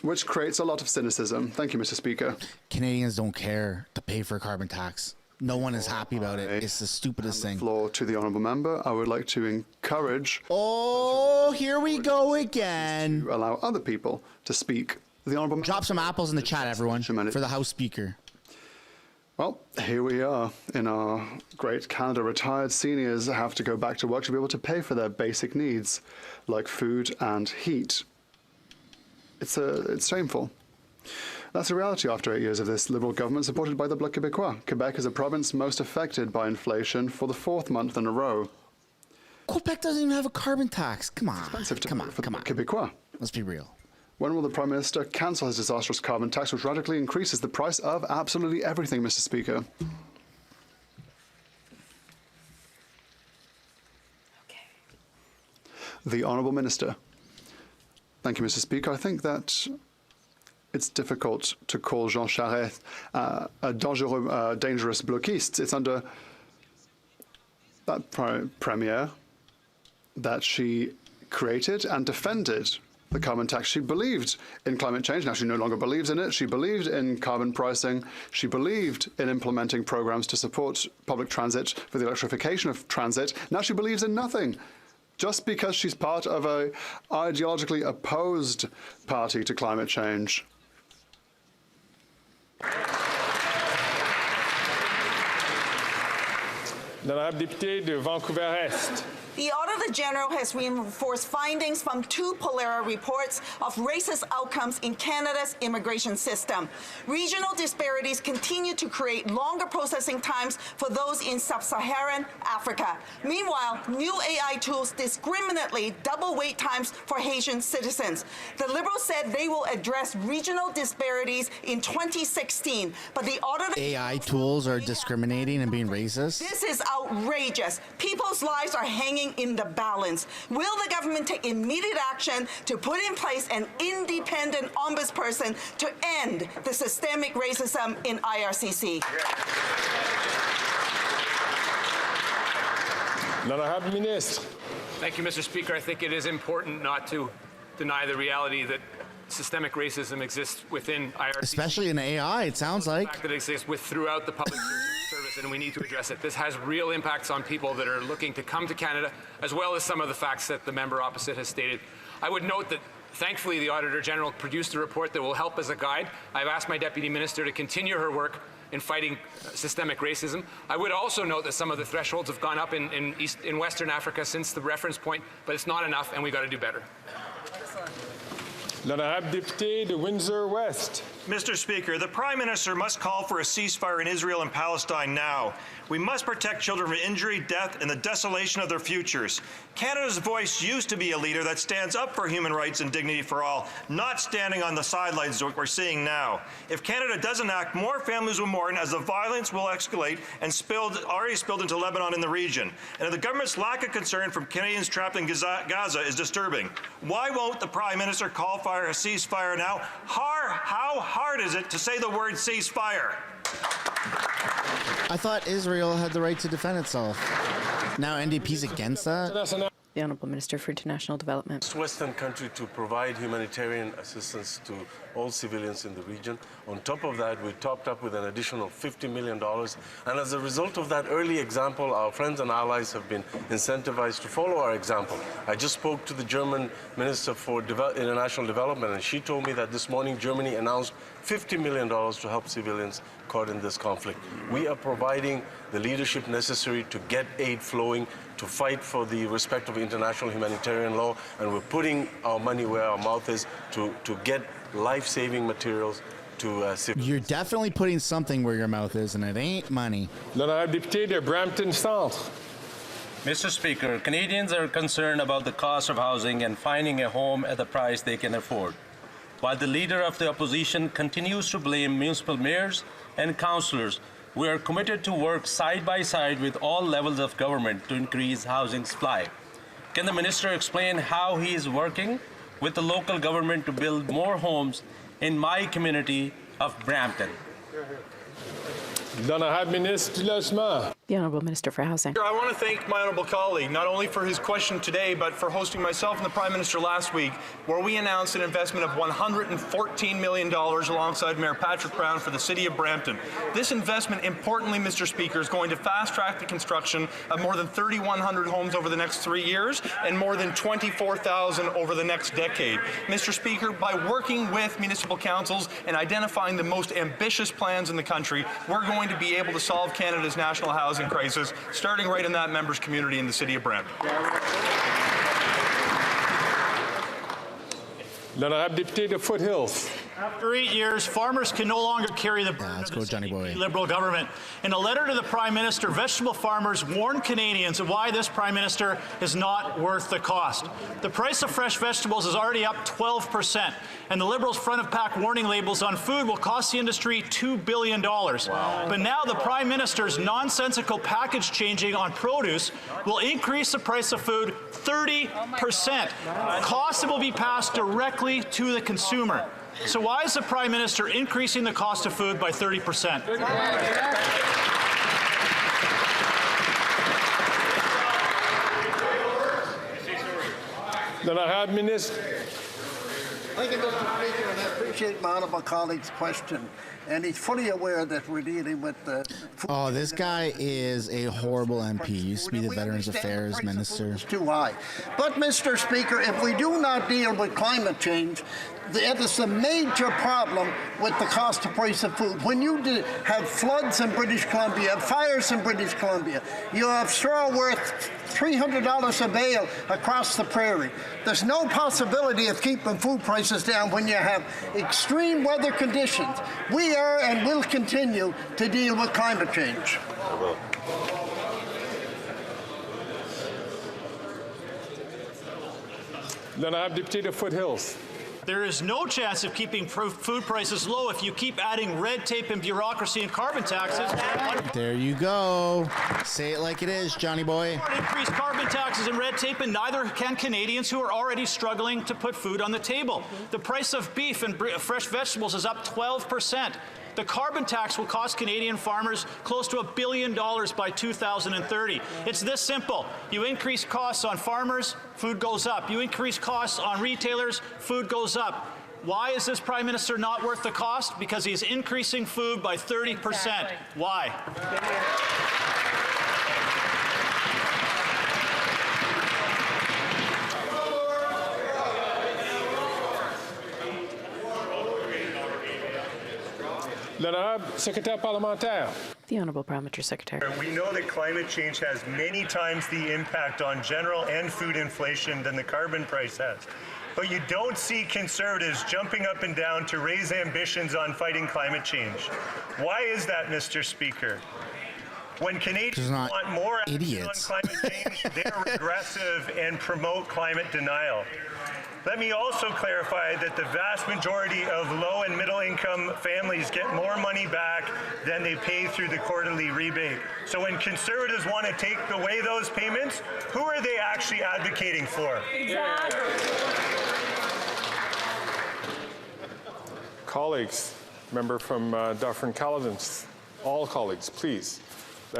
which creates a lot of cynicism. Thank you, Mr. Speaker. Canadians don't care to pay for a carbon tax. No one is happy about it. It's the stupidest thing. Floor to the honourable member. I would like to encourage. Oh, here we go again. To allow other people to speak. The honourable. Drop some apples in the chat, everyone, for the House Speaker. Well, here we are in our great Canada. Retired seniors have to go back to work to be able to pay for their basic needs, like food and heat. It's shameful. That's a reality after 8 years of this Liberal government supported by the Bloc Québécois. Quebec is a province most affected by inflation for the 4th month in a row. Quebec doesn't even have a carbon tax. Come on. Come on. Québécois. Let's be real. When will the Prime Minister cancel his disastrous carbon tax, which radically increases the price of absolutely everything, Mr. Speaker? Okay. The Honourable Minister. Thank you, Mr. Speaker. I think that it's difficult to call Jean Charest a dangerous bloquiste. It's under that premier that she created and defended the carbon tax. She believed in climate change. Now she no longer believes in it. She believed in carbon pricing. She believed in implementing programs to support public transit for the electrification of transit. Now she believes in nothing, just because she's part of a ideologically opposed party to climate change. L'honorable député de Vancouver-Est. The Auditor General has reinforced findings from 2 Poilievre reports of racist outcomes in Canada's immigration system. Regional disparities continue to create longer processing times for those in sub-Saharan Africa. Meanwhile, new AI tools discriminately double wait times for Haitian citizens. The Liberals said they will address regional disparities in 2016, but the Auditor... AI tools are discriminating and being racist? This is outrageous. People's lives are hanging in the balance. Will the government take immediate action to put in place an independent ombudsperson to end the systemic racism in IRCC? L'honorable ministre. Thank you, Mr. Speaker. I think it is important not to deny the reality that systemic racism exists within IRCC. Especially in AI, it sounds like. The fact that it exists throughout the public service, and we need to address it. This has real impacts on people that are looking to come to Canada, as well as some of the facts that the member opposite has stated. I would note that thankfully the Auditor General produced a report that will help as a guide. I've asked my Deputy Minister to continue her work in fighting systemic racism. I would also note that some of the thresholds have gone up in Western Africa since the reference point, but it's not enough, and we've got to do better. L'honorable député de Windsor West. Mr. Speaker, the Prime Minister must call for a ceasefire in Israel and Palestine now. We must protect children from injury, death, and the desolation of their futures. Canada's voice used to be a leader that stands up for human rights and dignity for all, not standing on the sidelines like we're seeing now. If Canada doesn't act, more families will mourn as the violence will escalate and already spilled into Lebanon and the region. And the government's lack of concern from Canadians trapped in Gaza is disturbing. Why won't the Prime Minister call for a ceasefire now? How hard is it to say the word ceasefire? I thought Israel had the right to defend itself. Now NDP's against that? The Honourable Minister for International Development. Western country to provide humanitarian assistance to all civilians in the region. On top of that, we topped up with an additional $50 million. And as a result of that early example, our friends and allies have been incentivized to follow our example. I just spoke to the German Minister for International Development, and she told me that this morning Germany announced $50 million to help civilians caught in this conflict. We are providing the leadership necessary to get aid flowing, to fight for the respect of international humanitarian law, and we're putting our money where our mouth is to get life-saving materials to civilians. You're definitely putting something where your mouth is, and it ain't money. L'honorable député de Brampton Centre. Mr. Speaker, Canadians are concerned about the cost of housing and finding a home at the price they can afford. While the leader of the opposition continues to blame municipal mayors and councillors, we are committed to work side by side with all levels of government to increase housing supply. Can the minister explain how he is working with the local government to build more homes in my community of Brampton? L'honorable ministre du Logement. The Honourable Minister for Housing. I want to thank my honourable colleague, not only for his question today, but for hosting myself and the Prime Minister last week, where we announced an investment of $114 million alongside Mayor Patrick Brown for the City of Brampton. This investment, importantly, Mr. Speaker, is going to fast-track the construction of more than 3,100 homes over the next 3 years and more than 24,000 over the next decade. Mr. Speaker, by working with municipal councils and identifying the most ambitious plans in the country, we're going to be able to solve Canada's national housing crisis, starting right in that member's community in the City of Brampton. L'honorable député de Foothills. After 8 years, farmers can no longer carry the burden of the Liberal government. In a letter to the Prime Minister, vegetable farmers warn Canadians of why this Prime Minister is not worth the cost. The price of fresh vegetables is already up 12%, and the Liberals' front-of-pack warning labels on food will cost the industry $2 billion. Wow. But now the Prime Minister's nonsensical package changing on produce will increase the price of food 30%. Costs that will be passed directly to the consumer. So why is the Prime Minister increasing the cost of food by 30%? L'honorable ministre. Thank you, Mr. Speaker, and I appreciate my honourable colleague's question. And he's fully aware that we're dealing with Oh, this guy is a horrible MP. Used to be the Veterans Affairs Minister. It's too high. But, Mr. Speaker, if we do not deal with climate change, it is a major problem with the cost of price of food. When you have floods in British Columbia, fires in British Columbia, you have straw worth $300 a bale across the prairie. There's no possibility of keeping food prices down when you have extreme weather conditions. We are and will continue to deal with climate change. L'honorable député de Foothills. There is no chance of keeping food prices low if you keep adding red tape and bureaucracy and carbon taxes. There you go. Say it like it is, Johnny boy. Increase carbon taxes and red tape, and neither can Canadians who are already struggling to put food on the table. The price of beef and fresh vegetables is up 12%. The carbon tax will cost Canadian farmers close to $1 billion by 2030. It's this simple. You increase costs on farmers, food goes up. You increase costs on retailers, food goes up. Why is this Prime Minister not worth the cost? Because he is increasing food by 30%. Exactly. Why? L'honorable secrétaire parlementaire. The Honourable Parliamentary Secretary. We know that climate change has many times the impact on general and food inflation than the carbon price has. But you don't see Conservatives jumping up and down to raise ambitions on fighting climate change. Why is that, Mr. Speaker? When Canadians want more action on climate change, they're regressive and promote climate denial. Let me also clarify that the vast majority of low and middle income families get more money back than they pay through the quarterly rebate. So when Conservatives want to take away those payments, who are they actually advocating for? Exactly. Colleagues, member from Dufferin-Caledon, all colleagues, please.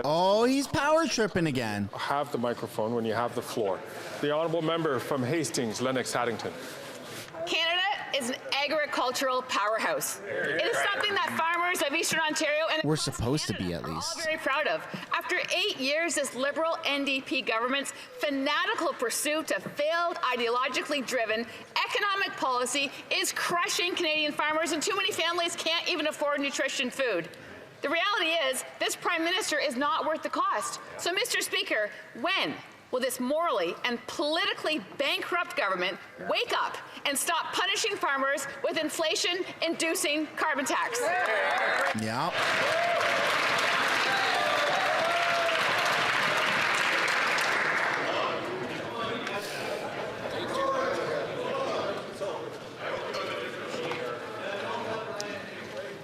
Oh, he's power tripping again. Have the microphone when you have the floor. The honourable member from Hastings, Lennox-Haddington. Canada is an agricultural powerhouse. It is something that farmers of Eastern Ontario and we're supposed to be, at are least, all very proud of. After 8 years, this Liberal NDP government's fanatical pursuit of failed, ideologically driven economic policy is crushing Canadian farmers, and too many families can't even afford nutrition food. The reality is, this Prime Minister is not worth the cost. So, Mr. Speaker, when will this morally and politically bankrupt government wake up and stop punishing farmers with inflation-inducing carbon tax? Yeah.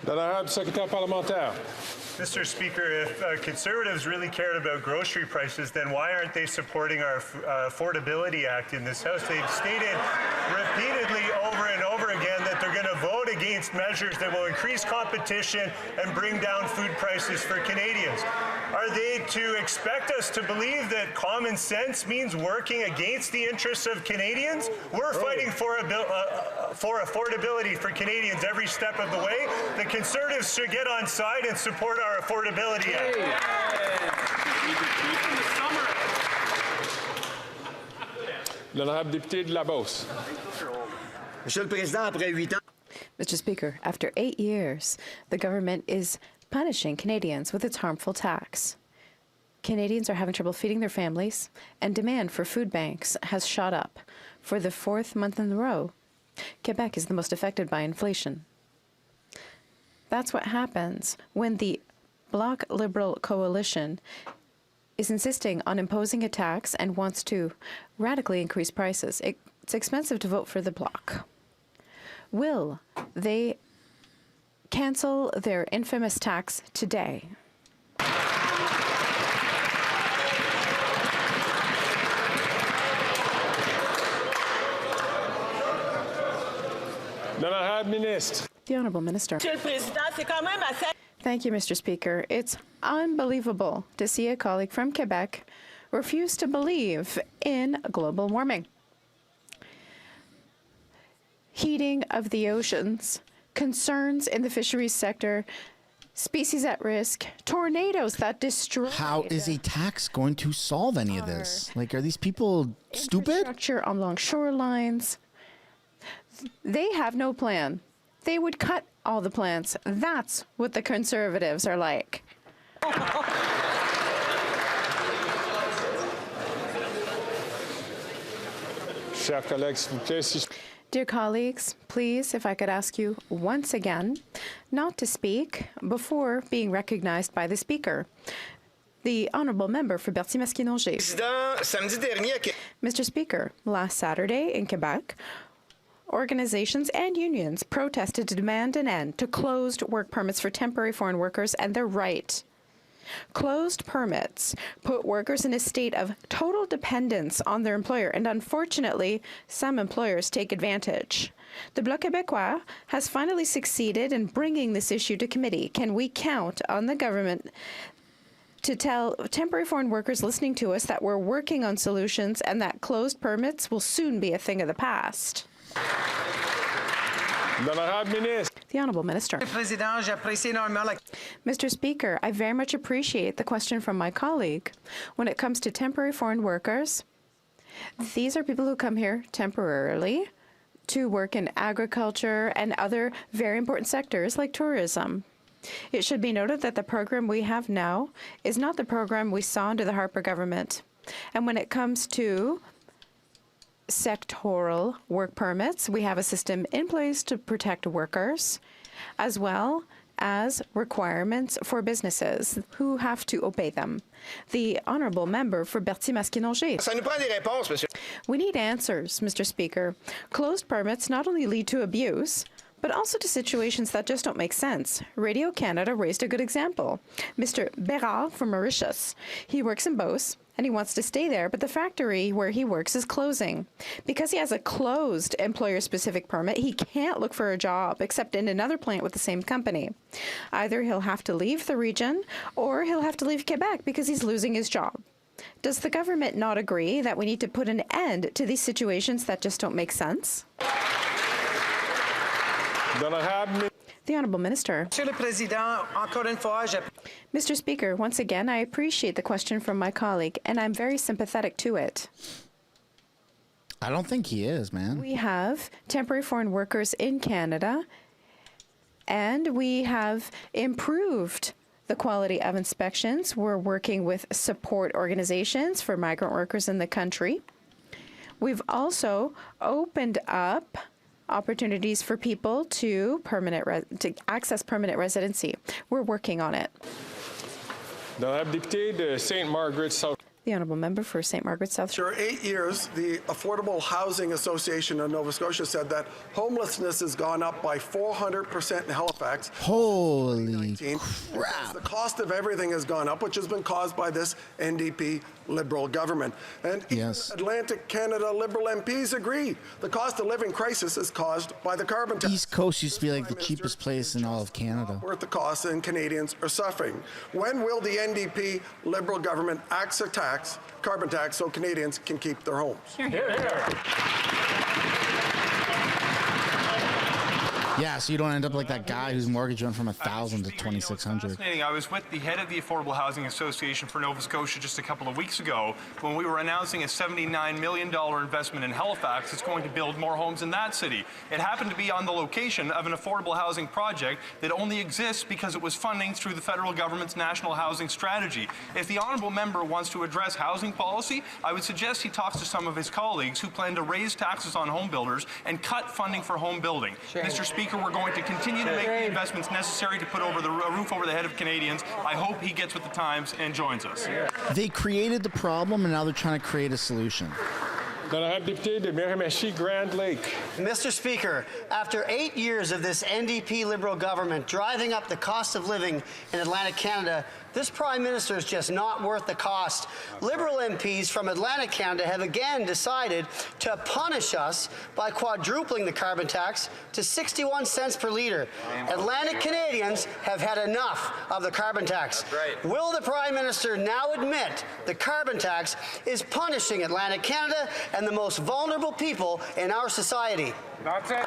L'honorable secrétaire parlementaire. Mr. Speaker, if Conservatives really cared about grocery prices, then why aren't they supporting our Affordability Act in this House? They've stated repeatedly over and over again that they're going to vote against measures that will increase competition and bring down food prices for Canadians. Are they to expect us to believe that common sense means working against the interests of Canadians? We're fighting for affordability for Canadians every step of the way. The Conservatives should get on side and support our Affordability Act. L'honorable député de la Beauce. Monsieur le Président, après 8 ans. Mr. Speaker, after 8 years, the government is punishing Canadians with its harmful tax. Canadians are having trouble feeding their families, and demand for food banks has shot up. For the 4th month in a row, Quebec is the most affected by inflation. That's what happens when the Bloc Liberal coalition is insisting on imposing a tax and wants to radically increase prices. It's expensive to vote for the Bloc. Will they cancel their infamous tax today? L'honorable ministre. The Honourable Minister. Thank you, Mr. Speaker. It's unbelievable to see a colleague from Quebec refuse to believe in global warming. Heating of the oceans, concerns in the fisheries sector, species at risk, tornadoes that destroy. How is a tax going to solve any of this? Like, are these people stupid? Infrastructure along shorelines. They have no plan. They would cut all the plants. That's what the Conservatives are like. Dear colleagues, please, if I could ask you once again not to speak before being recognized by the Speaker. The Honourable Member for Berthier-Masquinongé. Mr. Speaker, last Saturday in Quebec, organizations and unions protested to demand an end to closed work permits for temporary foreign workers and their right Closed permits put workers in a state of total dependence on their employer, and unfortunately, some employers take advantage. The Bloc Québécois has finally succeeded in bringing this issue to committee. Can we count on the government to tell temporary foreign workers listening to us that we're working on solutions and that closed permits will soon be a thing of the past? The Honourable Minister. Mr. Speaker, I very much appreciate the question from my colleague. When it comes to temporary foreign workers, these are people who come here temporarily to work in agriculture and other very important sectors like tourism. It should be noted that the program we have now is not the program we saw under the Harper government. And when it comes to sectoral work permits, we have a system in place to protect workers, as well as requirements for businesses who have to obey them. The Honourable Member for Berthier-Masquinongé. We need answers, Mr. Speaker. Closed permits not only lead to abuse, but also to situations that just don't make sense. Radio Canada raised a good example. Mr. Bérard from Mauritius. He works in Beauce, and he wants to stay there, but the factory where he works is closing. Because he has a closed employer-specific permit, he can't look for a job except in another plant with the same company. Either he'll have to leave the region, or he'll have to leave Quebec because he's losing his job. Does the government not agree that we need to put an end to these situations that just don't make sense? The Honourable Minister. Mr. Speaker, once again, I appreciate the question from my colleague, and I'm very sympathetic to it. I don't think he is, man. We have temporary foreign workers in Canada, and we have improved the quality of inspections. We're working with support organizations for migrant workers in the country. We've also opened up opportunities for people to access permanent residency. We're working on it. The Honourable Member for St. Margaret South. For 8 years, the Affordable Housing Association of Nova Scotia said that homelessness has gone up by 400% in Halifax. Holy crap. The cost of everything has gone up, which has been caused by this NDP Liberal government. And Atlantic Canada Liberal MPs agree. The cost of living crisis is caused by the carbon tax. East Coast used to be like the cheapest place in all of Canada. Worth the cost, and Canadians are suffering. When will the NDP Liberal government axe a tax, carbon tax, so Canadians can keep their homes? Hear, hear. Yeah, so you don't end up like that guy whose mortgage went from $1,000 to $2,600. I was with the head of the Affordable Housing Association for Nova Scotia just a couple of weeks ago when we were announcing a $79 million investment in Halifax that's going to build more homes in that city. It happened to be on the location of an affordable housing project that only exists because it was funding through the federal government's national housing strategy. If the honourable member wants to address housing policy, I would suggest he talks to some of his colleagues who plan to raise taxes on home builders and cut funding for home building. Mr. Speaker, we're going to continue to make the investments necessary to put a roof over the head of Canadians. I hope he gets with the times and joins us. They created the problem, and now they're trying to create a solution. Mr. Speaker, after 8 years of this NDP Liberal government driving up the cost of living in Atlantic Canada, this Prime Minister is just not worth the cost. Liberal MPs from Atlantic Canada have again decided to punish us by quadrupling the carbon tax to 61 cents per litre. Atlantic Canadians have had enough of the carbon tax. Will the Prime Minister now admit the carbon tax is punishing Atlantic Canada and the most vulnerable people in our society? That's it.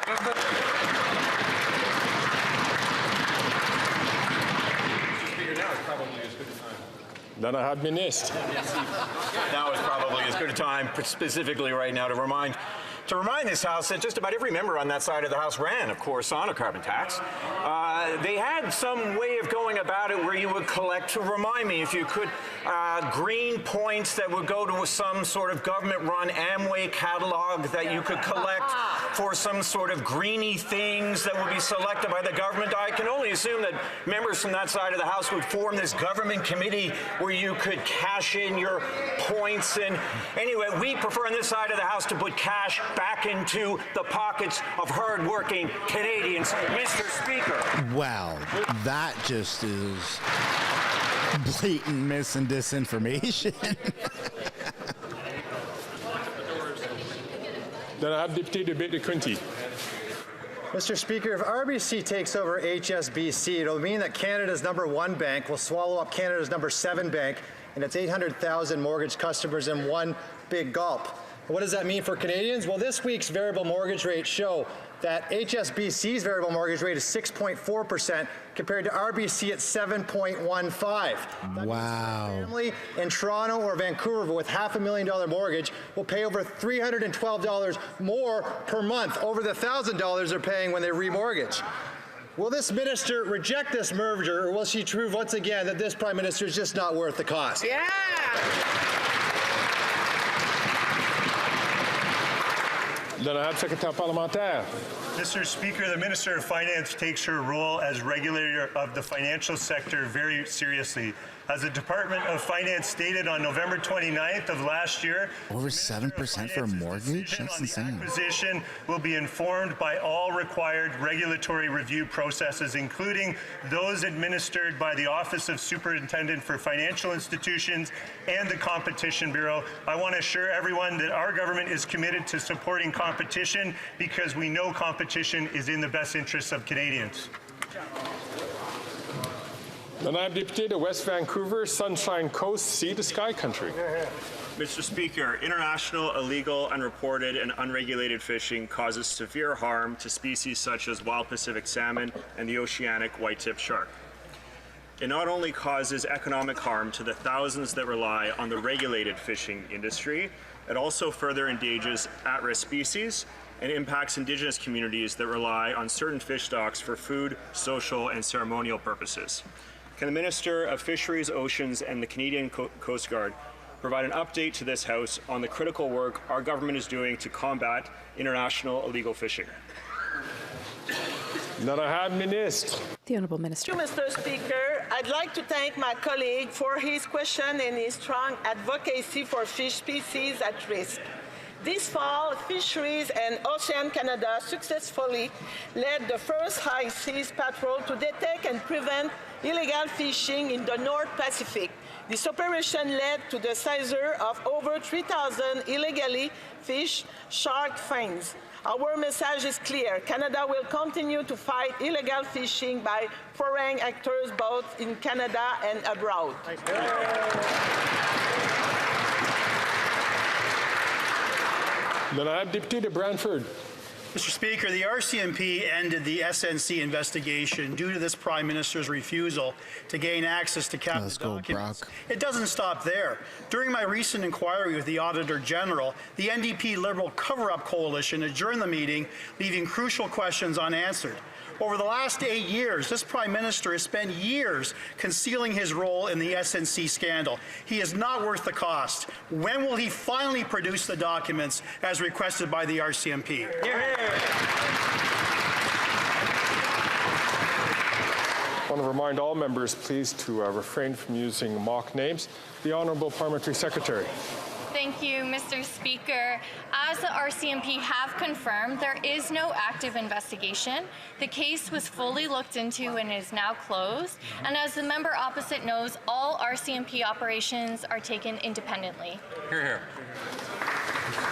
Now is probably as good a time, specifically right now, to remind this House that just about every member on that side of the House ran, of course, on a carbon tax. They had some way of going about it where you would collect, to remind me if you could, green points that would go to some sort of government-run Amway catalog that you could collect for some sort of greeny things that would be selected by the government. I can only assume that members from that side of the House would form this government committee where you could cash in your points. And anyway, we prefer on this side of the House to put cash back into the pockets of hard-working Canadians. Mr. Speaker. Wow, that just is Blatant mis and disinformation. Then I have Deputy de Kunti. Mr. Speaker, if RBC takes over HSBC, it'll mean that Canada's #1 bank will swallow up Canada's #7 bank and its 800,000 mortgage customers in one big gulp. What does that mean for Canadians? Well, this week's variable mortgage rates show that HSBC's variable mortgage rate is 6.4% compared to RBC at 7.15. Wow. A family in Toronto or Vancouver with $500,000 mortgage will pay over $312 more per month over the $1,000 they're paying when they remortgage. Will this minister reject this merger, or will she prove once again that this Prime Minister is just not worth the cost? Yeah! Then I have Secrétaire parlementaire. Mr. Speaker, the Minister of Finance takes her role as regulator of the financial sector very seriously. As the Department of Finance stated on November 29th of last year, over 7% for a mortgage? That's insane. Acquisition will be informed by all required regulatory review processes, including those administered by the Office of Superintendent for Financial Institutions and the Competition Bureau. I want to assure everyone that our government is committed to supporting competition because we know competition is in the best interests of Canadians. Then I have Deputy de West Vancouver, Sunshine Coast, Sea to Sky Country. Mr. Speaker, international, illegal, unreported, and unregulated fishing causes severe harm to species such as wild Pacific salmon and the oceanic white-tip shark. It not only causes economic harm to the thousands that rely on the regulated fishing industry, it also further endangers at-risk species and impacts Indigenous communities that rely on certain fish stocks for food, social, and ceremonial purposes. Can the Minister of Fisheries, Oceans, and the Canadian Coast Guard provide an update to this House on the critical work our government is doing to combat international illegal fishing? Then I have Ministre. The Honourable Minister. Thank you, Mr. Speaker. I'd like to thank my colleague for his question and his strong advocacy for fish species at risk. This fall, Fisheries and Ocean Canada successfully led the first high seas patrol to detect and prevent illegal fishing in the North Pacific. This operation led to the seizure of over 3,000 illegally fished shark fins. Our message is clear. Canada will continue to fight illegal fishing by foreign actors both in Canada and abroad. Then I have Deputy de Brantford. Mr. Speaker, the RCMP ended the SNC investigation due to this Prime Minister's refusal to gain access to cabinet documents. It doesn't stop there. During my recent inquiry with the Auditor General, the NDP Liberal Cover-Up Coalition adjourned the meeting, leaving crucial questions unanswered. Over the last 8 years, this Prime Minister has spent years concealing his role in the SNC scandal. He is not worth the cost. When will he finally produce the documents as requested by the RCMP? I want to remind all members, please, to refrain from using mock names. The Honourable Parliamentary Secretary. Thank you, Mr. Speaker. As the RCMP have confirmed, there is no active investigation. The case was fully looked into and is now closed. And as the member opposite knows, all RCMP operations are taken independently. Hear, hear.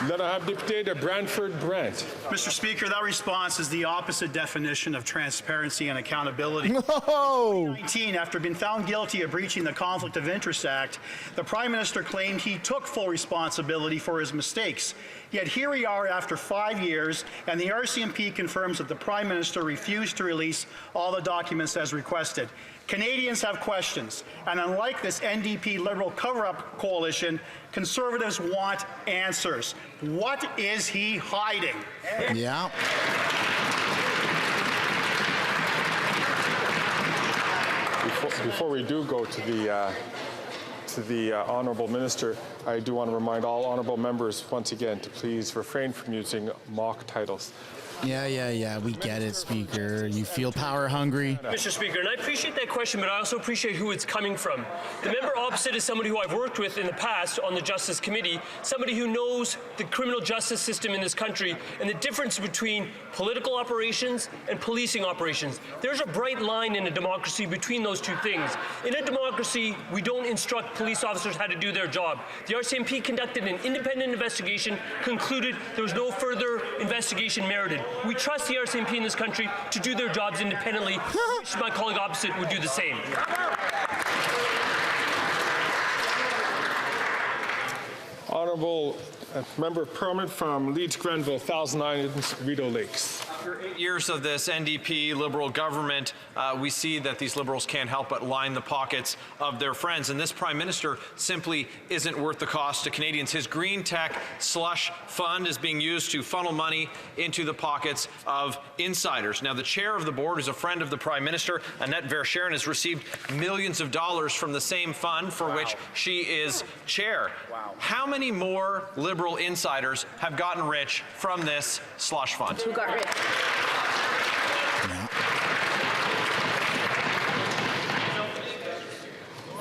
Then I have Deputy de Brantford Brant. Mr. Speaker, that response is the opposite definition of transparency and accountability. No! In 2019, after being found guilty of breaching the Conflict of Interest Act, the Prime Minister claimed he took full responsibility for his mistakes. Yet here we are after 5 years, and the RCMP confirms that the Prime Minister refused to release all the documents as requested. Canadians have questions, and unlike this NDP Liberal cover-up coalition, Conservatives want answers. What is he hiding? Yeah. Before we do go to the Honourable Minister, I do want to remind all Honourable members once again to please refrain from using mock titles. Yeah. We get it, Speaker. You feel power hungry. Mr. Speaker, and I appreciate that question, but I also appreciate who it's coming from. The member opposite is somebody who I've worked with in the past on the Justice Committee, somebody who knows the criminal justice system in this country and the difference between political operations and policing operations. There's a bright line in a democracy between those two things. In a democracy, we don't instruct police officers how to do their job. The RCMP conducted an independent investigation, concluded there was no further investigation merited. We trust the RCMP in this country to do their jobs independently. I wish my colleague opposite would do the same. Honourable Member of Parliament from Leeds Grenville, Thousand Islands, Rideau Lakes. After 8 years of this NDP Liberal government, we see that these Liberals can't help but line the pockets of their friends. And this Prime Minister simply isn't worth the cost to Canadians. His green tech slush fund is being used to funnel money into the pockets of insiders. Now, the chair of the board is a friend of the Prime Minister. Annette Verscheren has received millions of dollars from the same fund for which she is chair. How many more Liberal insiders have gotten rich from this slush fund? Who got rich?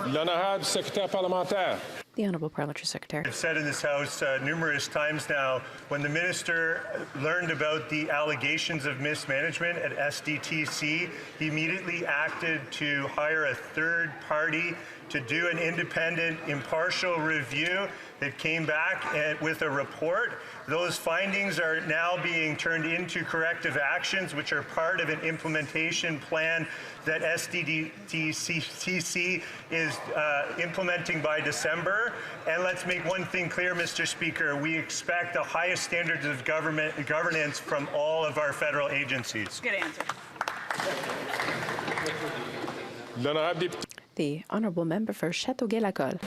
L'honorable secrétaire parlementaire. The Honourable Parliamentary Secretary. I've said in this House numerous times now, when the minister learned about the allegations of mismanagement at SDTC, he immediately acted to hire a third party to do an independent, impartial review that came back with a report. Those findings are now being turned into corrective actions, which are part of an implementation plan that SDTC is implementing by December. And let's make one thing clear, Mr. Speaker, we expect the highest standards of governance from all of our federal agencies. Good answer. The Honourable Member for Châteauguay-Lacolle.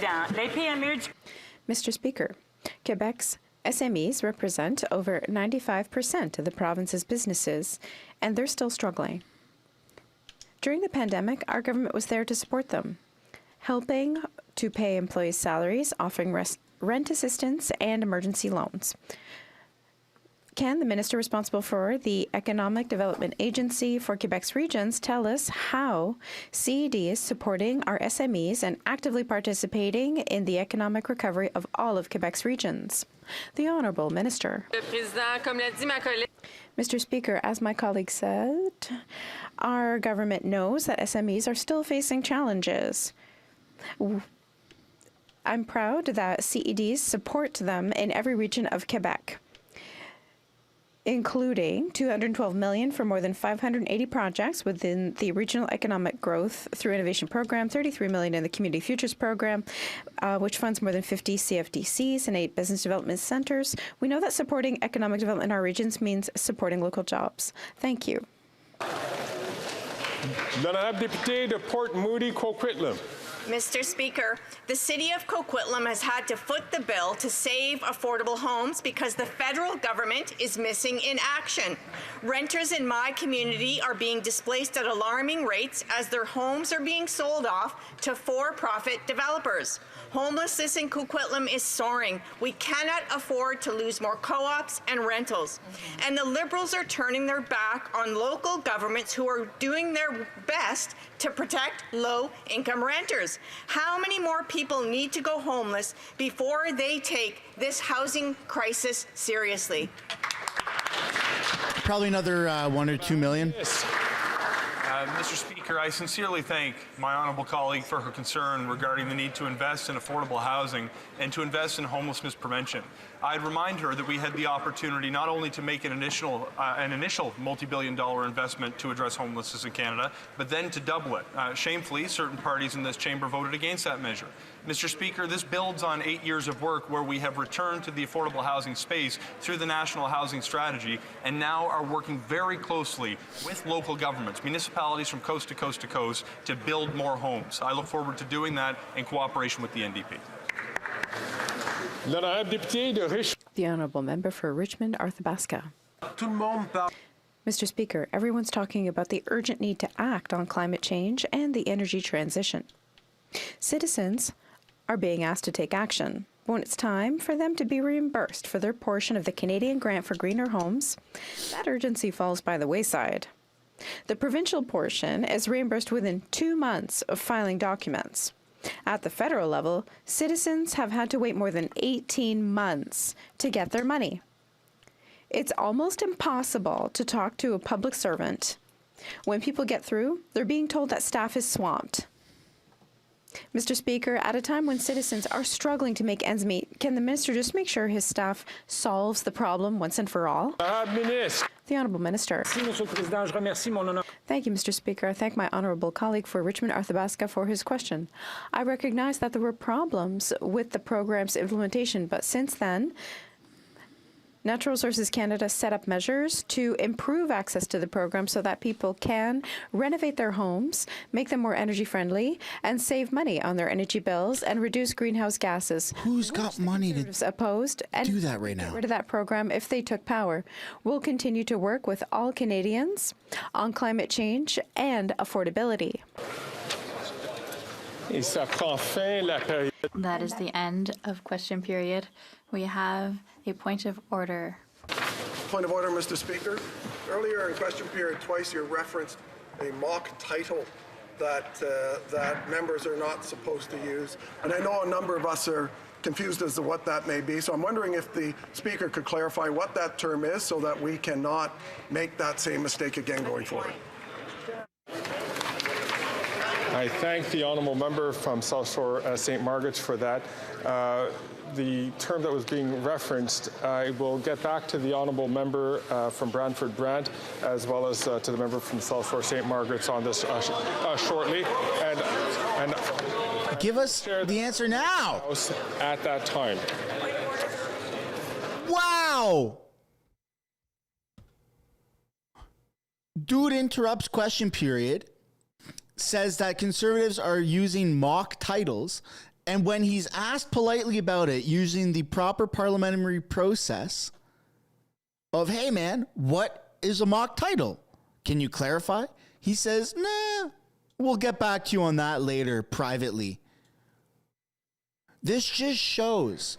Mr. Speaker, Quebec's SMEs represent over 95% of the province's businesses, and they're still struggling. During the pandemic, our government was there to support them, helping to pay employees' salaries, offering rent assistance and emergency loans. Can the minister responsible for the Economic Development Agency for Quebec's regions tell us how CED is supporting our SMEs and actively participating in the economic recovery of all of Quebec's regions? The Honourable Minister. Mr. Speaker, as my colleague said, our government knows that SMEs are still facing challenges. I'm proud that CEDs support them in every region of Quebec, including $212 million for more than 580 projects within the Regional Economic Growth through Innovation Program, $33 million in the Community Futures Program, which funds more than 50 CFDCs and 8 business development centers. We know that supporting economic development in our regions means supporting local jobs. Thank you. L'honorable député de Port Moody, Coquitlam. Mr. Speaker, the City of Coquitlam has had to foot the bill to save affordable homes because the federal government is missing in action. Renters in my community are being displaced at alarming rates as their homes are being sold off to for-profit developers. Homelessness in Coquitlam is soaring. We cannot afford to lose more co-ops and rentals. And the Liberals are turning their back on local governments who are doing their best to protect low-income renters. How many more people need to go homeless before they take this housing crisis seriously? Probably another 1 or 2 million. Mr. Speaker, I sincerely thank my honourable colleague for her concern regarding the need to invest in affordable housing and to invest in homelessness prevention. I'd remind her that we had the opportunity not only to make an initial multi-billion-dollar investment to address homelessness in Canada, but then to double it. Shamefully, certain parties in this chamber voted against that measure. Mr. Speaker, this builds on 8 years of work where we have returned to the affordable housing space through the National Housing Strategy and now are working very closely with local governments, municipalities from coast to coast to coast, to build more homes. I look forward to doing that in cooperation with the NDP. The Honourable Member for Richmond, Arthabaska. Mr. Speaker, everyone's talking about the urgent need to act on climate change and the energy transition. Citizens are being asked to take action. when it's time for them to be reimbursed for their portion of the Canadian grant for greener homes, that urgency falls by the wayside. The provincial portion is reimbursed within 2 months of filing documents. At the federal level, citizens have had to wait more than 18 months to get their money. It's almost impossible to talk to a public servant. When people get through, they're being told that staff is swamped. Mr. Speaker, at a time when citizens are struggling to make ends meet, can the minister just make sure his staff solves the problem once and for all? The Honourable Minister. Thank you, Mr. Speaker. I thank my honourable colleague for Richmond Arthabaska for his question. I recognize that there were problems with the program's implementation, but since then, Natural Resources Canada set up measures to improve access to the program so that people can renovate their homes, make them more energy friendly, and save money on their energy bills and reduce greenhouse gases. Who's got money to opposed and do that right now? Get rid of that program if they took power. We'll continue to work with all Canadians on climate change and affordability. That is the end of question period. We have a point of order. Point of order, Mr. Speaker. Earlier in question period, twice you referenced a mock title that members are not supposed to use. And I know a number of us are confused as to what that may be. So I'm wondering if the Speaker could clarify what that term is so that we cannot make that same mistake again going forward. I thank the honourable member from South Shore St. Margaret's for that. The term that was being referenced, I will get back to the honourable member from Brantford Brant, as well as to the member from South Shore St. Margaret's on this shortly. And give us the answer now. At that time. Wow. Dude interrupts question period, says that Conservatives are using mock titles, and when he's asked politely about it, using the proper parliamentary process of, hey man, what is a mock title? Can you clarify? He says, nah, we'll get back to you on that later privately. This just shows,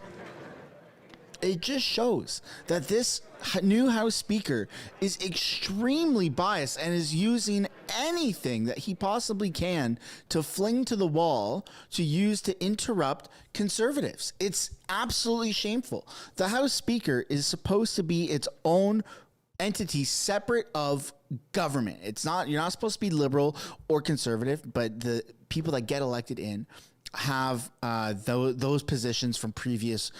it just shows that this new House Speaker is extremely biased and is using anything that he possibly can to fling to the wall to use to interrupt Conservatives. It's absolutely shameful. The House Speaker is supposed to be its own entity separate of government. It's not, you're not supposed to be liberal or conservative, but the people that get elected in have those positions from previous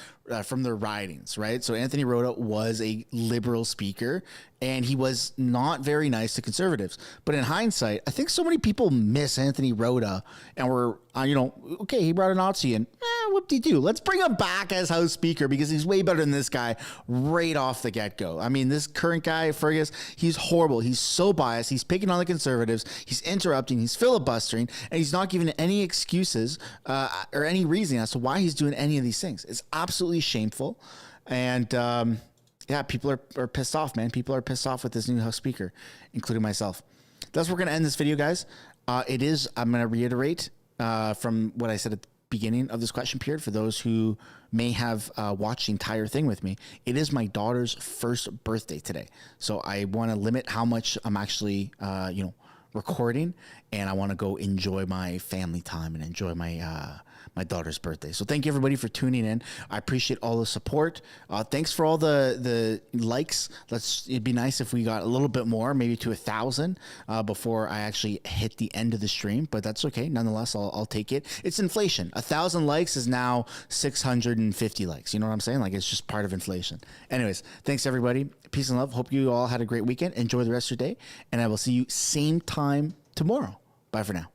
from their ridings, right? So Anthony Rota was a liberal speaker, and he was not very nice to Conservatives. But in hindsight, I think so many people miss Anthony Rota and were, okay, he brought a Nazi in. Whoop-de-doo. Let's bring him back as House Speaker because he's way better than this guy right off the get-go. I mean, this current guy, Fergus, he's horrible. He's so biased. He's picking on the Conservatives. He's interrupting. He's filibustering. And he's not giving any excuses or any reason as to why he's doing any of these things. It's absolutely shameful. And yeah, people are pissed off, man. People are pissed off with this new House Speaker, including myself. That's where we're going to end this video, guys. I'm going to reiterate from what I said at the beginning of this question period for those who may have watched the entire thing with me. It is my daughter's first birthday today. So I want to limit how much I'm actually, recording, and I want to go enjoy my family time and enjoy my my daughter's birthday. So thank you everybody for tuning in. I appreciate all the support. Thanks for all the likes. It'd be nice if we got a little bit more, maybe to 1,000 before I actually hit the end of the stream, but that's okay. Nonetheless, I'll take it. It's inflation. 1,000 likes is now 650 likes. You know what I'm saying? Like, it's just part of inflation. Anyways, thanks everybody. Peace and love. Hope you all had a great weekend. Enjoy the rest of your day, and I will see you same time tomorrow. Bye for now.